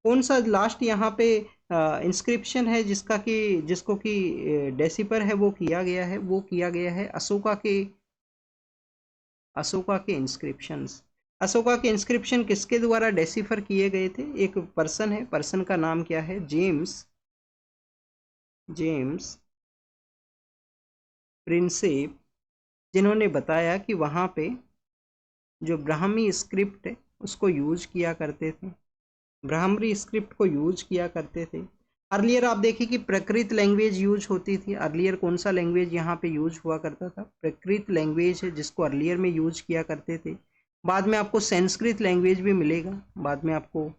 कौन सा लास्ट यहाँ पे इंस्क्रिप्शन है जिसका कि जिसको कि डेसिफर है वो किया गया है? वो किया गया है अशोका के इंस्क्रिप्शंस। अशोका के इंस्क्रिप्शन किसके द्वारा डेसिफर किए गए थे? एक पर्सन है, पर्सन का नाम क्या है? जेम्स प्रिंसेप, जिन्होंने बताया कि वहाँ पे जो ब्राह्मी स्क्रिप्ट है उसको यूज किया करते थे, ब्राह्मरी स्क्रिप्ट को यूज किया करते थे। अर्लियर आप देखिए कि प्रकृत लैंग्वेज यूज होती थी। अर्लियर कौन सा लैंग्वेज यहाँ पे यूज हुआ करता था? प्रकृत लैंग्वेज है जिसको अर्लियर में यूज किया करते थे। बाद में आपको संस्कृत लैंग्वेज भी मिलेगा, बाद में आपको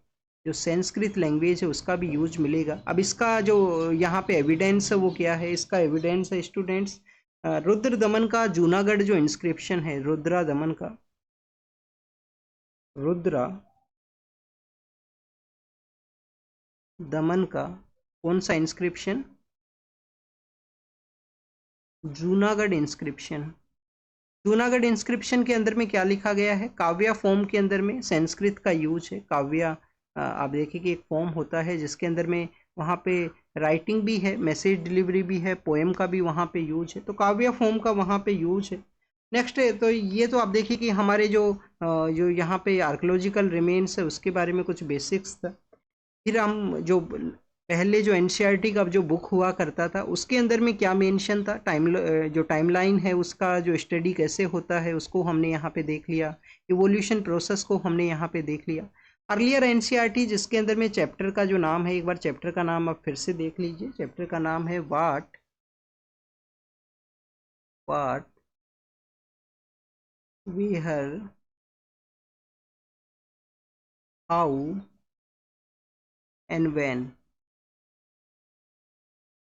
जो संस्कृत लैंग्वेज है उसका भी यूज मिलेगा। अब इसका जो यहाँ पे एविडेंस है वो क्या है? इसका एविडेंस है स्टूडेंट्स रुद्र दमन का जूनागढ़ जो इंस्क्रिप्शन है, रुद्रा दमन का, रुद्रा दमन का कौन सा inscription? Junagadh inscription. Junagadh inscription के अंदर में क्या लिखा गया है? काव्या फॉर्म के अंदर में संस्कृत का यूज है। काव्या आप देखिए कि एक फॉर्म होता है जिसके अंदर में वहाँ पे राइटिंग भी है, मैसेज डिलीवरी भी है, पोएम का भी वहाँ पे यूज है। तो काव्या फॉर्म का वहाँ पे यूज है। नेक्स्ट है तो ये तो आप देखिए कि हमारे जो यहाँ पे आर्कोलॉजिकल रिमेन्स है उसके बारे में कुछ बेसिक्स था। फिर हम जो पहले जो एनसीईआरटी का जो बुक हुआ करता था उसके अंदर में क्या मेंशन था, जो टाइमलाइन है उसका जो स्टडी कैसे होता है उसको हमने यहाँ पे देख लिया। इवोल्यूशन प्रोसेस को हमने यहाँ पे देख लिया। अर्लियर एनसीईआरटी जिसके अंदर में चैप्टर का जो नाम है, एक बार चैप्टर का नाम आप फिर से देख लीजिए। चैप्टर का नाम है what where how and when.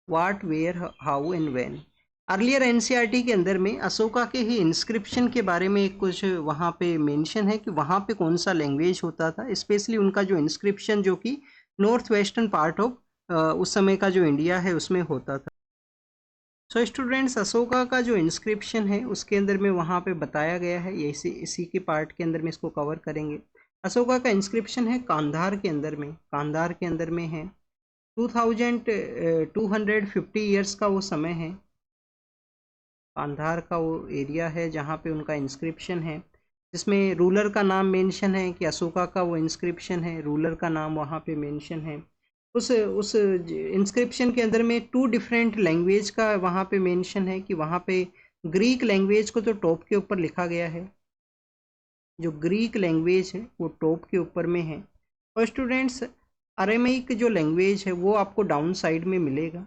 What where how and when. Earlier NCERT के अंदर में अशोका के ही इंस्क्रिप्शन के बारे में कुछ वहाँ पे मेंशन है कि वहाँ पे कौन सा लैंग्वेज होता था, स्पेशली उनका जो इंस्क्रिप्शन जो कि नॉर्थ वेस्टर्न पार्ट ऑफ उस समय का जो इंडिया है उसमें होता था। सो स्टूडेंट्स अशोका का जो इंस्क्रिप्शन है उसके अंदर में वहाँ पे बताया गया है, ये इसी के पार्ट के अंदर में इसको कवर करेंगे। अशोका का इंस्क्रिप्शन है कांधार के अंदर में, कांधार के अंदर में है। 2250 ईयर्स का वो समय है, कांधार का वो एरिया है जहाँ पे उनका इंस्क्रिप्शन है, जिसमें रूलर का नाम मेंशन है कि अशोका का वो इंस्क्रिप्शन है, रूलर का नाम वहाँ पे मेंशन है। उस इंस्क्रिप्शन के अंदर में 2 डिफरेंट लैंग्वेज का वहाँ पे मेंशन है कि वहाँ पे ग्रीक लैंग्वेज को तो टॉप के ऊपर लिखा गया है, जो ग्रीक लैंग्वेज है वो टॉप के ऊपर में है। और स्टूडेंट्स अरेमेइक जो लैंग्वेज है वो आपको डाउन साइड में मिलेगा।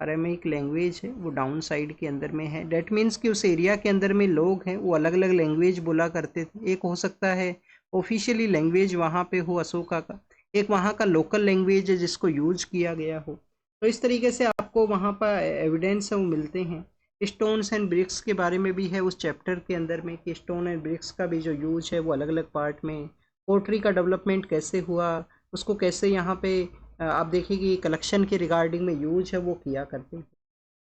अरेमेइक लैंग्वेज है वो डाउन साइड के अंदर में है। डेट मीन्स कि उस एरिया के अंदर में लोग हैं वो अलग अलग लैंग्वेज बोला करते थे। एक हो सकता है ऑफिशियली लैंग्वेज वहाँ पे हो अशोका का, एक वहाँ का लोकल लैंग्वेज है जिसको यूज किया गया हो। तो इस तरीके से आपको वहाँ पर एविडेंस है वो मिलते हैं। स्टोन्स एंड ब्रिक्स के बारे में भी है उस चैप्टर के अंदर में कि स्टोन एंड ब्रिक्स का भी जो यूज है वो अलग अलग पार्ट में, पोट्री का डेवलपमेंट कैसे हुआ, उसको कैसे यहाँ पे आप देखिए कि कलेक्शन के रिगार्डिंग में यूज है वो किया करते हैं।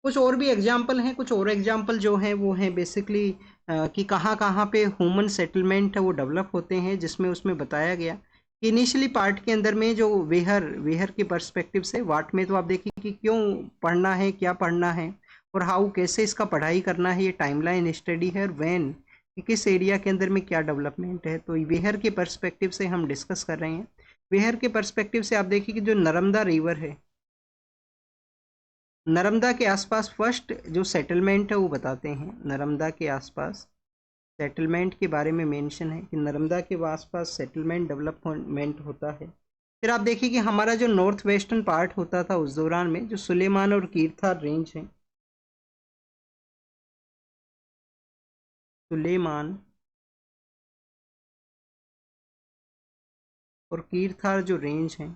कुछ और भी एग्जाम्पल हैं, कुछ और एग्जाम्पल जो हैं वो हैं बेसिकली कि कहाँ कहाँ पे ह्यूमन सेटलमेंट है वो डेवलप होते हैं, जिसमें उसमें बताया गया कि इनिशियली पार्ट के अंदर में जो वेहर वेहर के पर्सपेक्टिव से वाट में तो आप देखिए कि क्यों पढ़ना है, क्या पढ़ना है और हाउ कैसे इसका पढ़ाई करना है, ये टाइमलाइन स्टडी है। और वैन किस एरिया के अंदर में क्या डेवलपमेंट है, तो वेहर के पर्सपेक्टिव से हम डिस्कस कर रहे हैं। वेहर के पर्सपेक्टिव से आप देखिए कि जो नर्मदा रिवर है, नर्मदा के आसपास फर्स्ट जो सेटलमेंट है वो बताते हैं। नर्मदा के आसपास सेटलमेंट के बारे में मेंशन है कि नर्मदा के आसपास सेटलमेंट डेवलपमेंट होता है। फिर आप देखिए कि हमारा जो नॉर्थ वेस्टर्न पार्ट होता था उस दौरान में जो सुलेमान और कीरथार रेंज है, सुलेमान और कीरथार जो रेंज है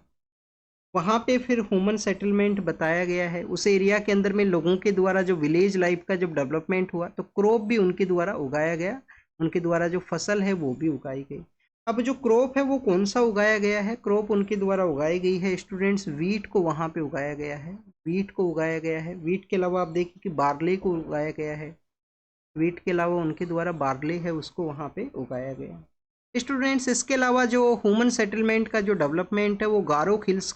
वहाँ पे फिर ह्यूमन सेटलमेंट बताया गया है। उस एरिया के अंदर में लोगों के द्वारा जो विलेज लाइफ का जब डेवलपमेंट हुआ तो क्रॉप भी उनके द्वारा उगाया गया, उनके द्वारा जो फसल है वो भी उगाई गई। अब जो क्रॉप है वो कौन सा उगाया गया है, क्रॉप उनके द्वारा उगाई गई है स्टूडेंट्स, वीट को वहाँ पे उगाया गया है। वीट को उगाया गया है। वीट के अलावा आप देखिए कि बार्ले को उगाया गया है। वीट के अलावा उनके द्वारा बार्ले है उसको वहाँ पे उगाया गया। स्टूडेंट्स इसके अलावा जो ह्यूमन सेटलमेंट का जो डेवलपमेंट है वो गारो हिल्स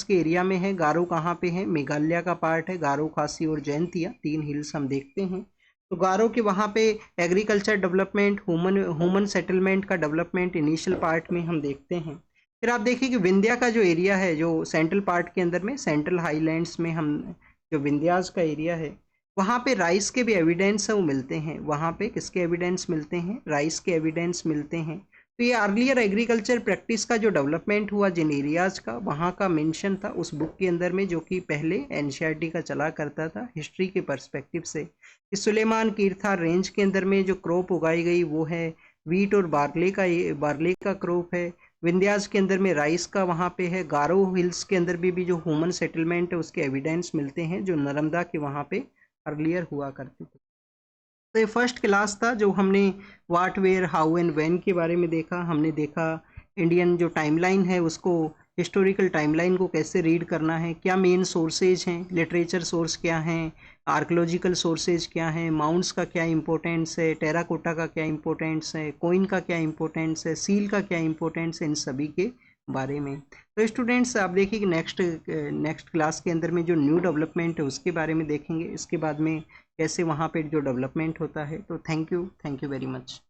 के एरिया में है। गारो कहाँ पे है, मेघालय का पार्ट है। गारो, खासी और जयंतिया 3 हिल्स हम देखते हैं। तो गारो के वहाँ पे एग्रीकल्चर डेवलपमेंट, ह्यूमन सेटलमेंट का डेवलपमेंट इनिशियल पार्ट में हम देखते हैं। फिर आप देखिए कि विंध्या का जो एरिया है जो सेंट्रल पार्ट के अंदर में, सेंट्रल हाईलैंड्स में हम जो विंध्याज का एरिया है वहाँ पे राइस के भी एविडेंस है वो मिलते हैं। वहाँ पे किसके एविडेंस मिलते हैं, राइस के एविडेंस मिलते हैं। तो ये अर्लियर एग्रीकल्चर प्रैक्टिस का जो डेवलपमेंट हुआ जिन एरियाज़ का, वहाँ का मेंशन था उस बुक के अंदर में जो कि पहले एनसीईआरटी का चला करता था हिस्ट्री के पर्सपेक्टिव से। कि सुलेमान कीरथार रेंज के अंदर में जो क्रॉप उगाई गई वो है वीट और बार्ले का क्रॉप है। विंध्याज के अंदर में राइस का वहाँ पे है। गारो हिल्स के अंदर भी जो ह्यूमन सेटलमेंट है उसके एविडेंस मिलते हैं जो नर्मदा के वहाँ पे अर्लियर हुआ करते थे। तो ये फर्स्ट क्लास था जो हमने what, where, how and when के बारे में देखा। हमने देखा इंडियन जो टाइमलाइन है उसको, हिस्टोरिकल टाइमलाइन को कैसे रीड करना है, क्या मेन सोर्सेज हैं, लिटरेचर सोर्स क्या हैं, आर्कोलॉजिकल सोर्सेज क्या हैं, माउंट्स का क्या इंपॉर्टेंस है, टेराकोटा का क्या इंपॉर्टेंस है, कोइन का क्या इंपॉर्टेंस है, सील का क्या इंपॉर्टेंस है, इन सभी के बारे में। तो स्टूडेंट्स आप देखिए कि नेक्स्ट क्लास के अंदर में जो न्यू डेवलपमेंट है उसके बारे में देखेंगे, इसके बाद में कैसे वहाँ पे जो डेवलपमेंट होता है। तो थैंक यू वेरी मच।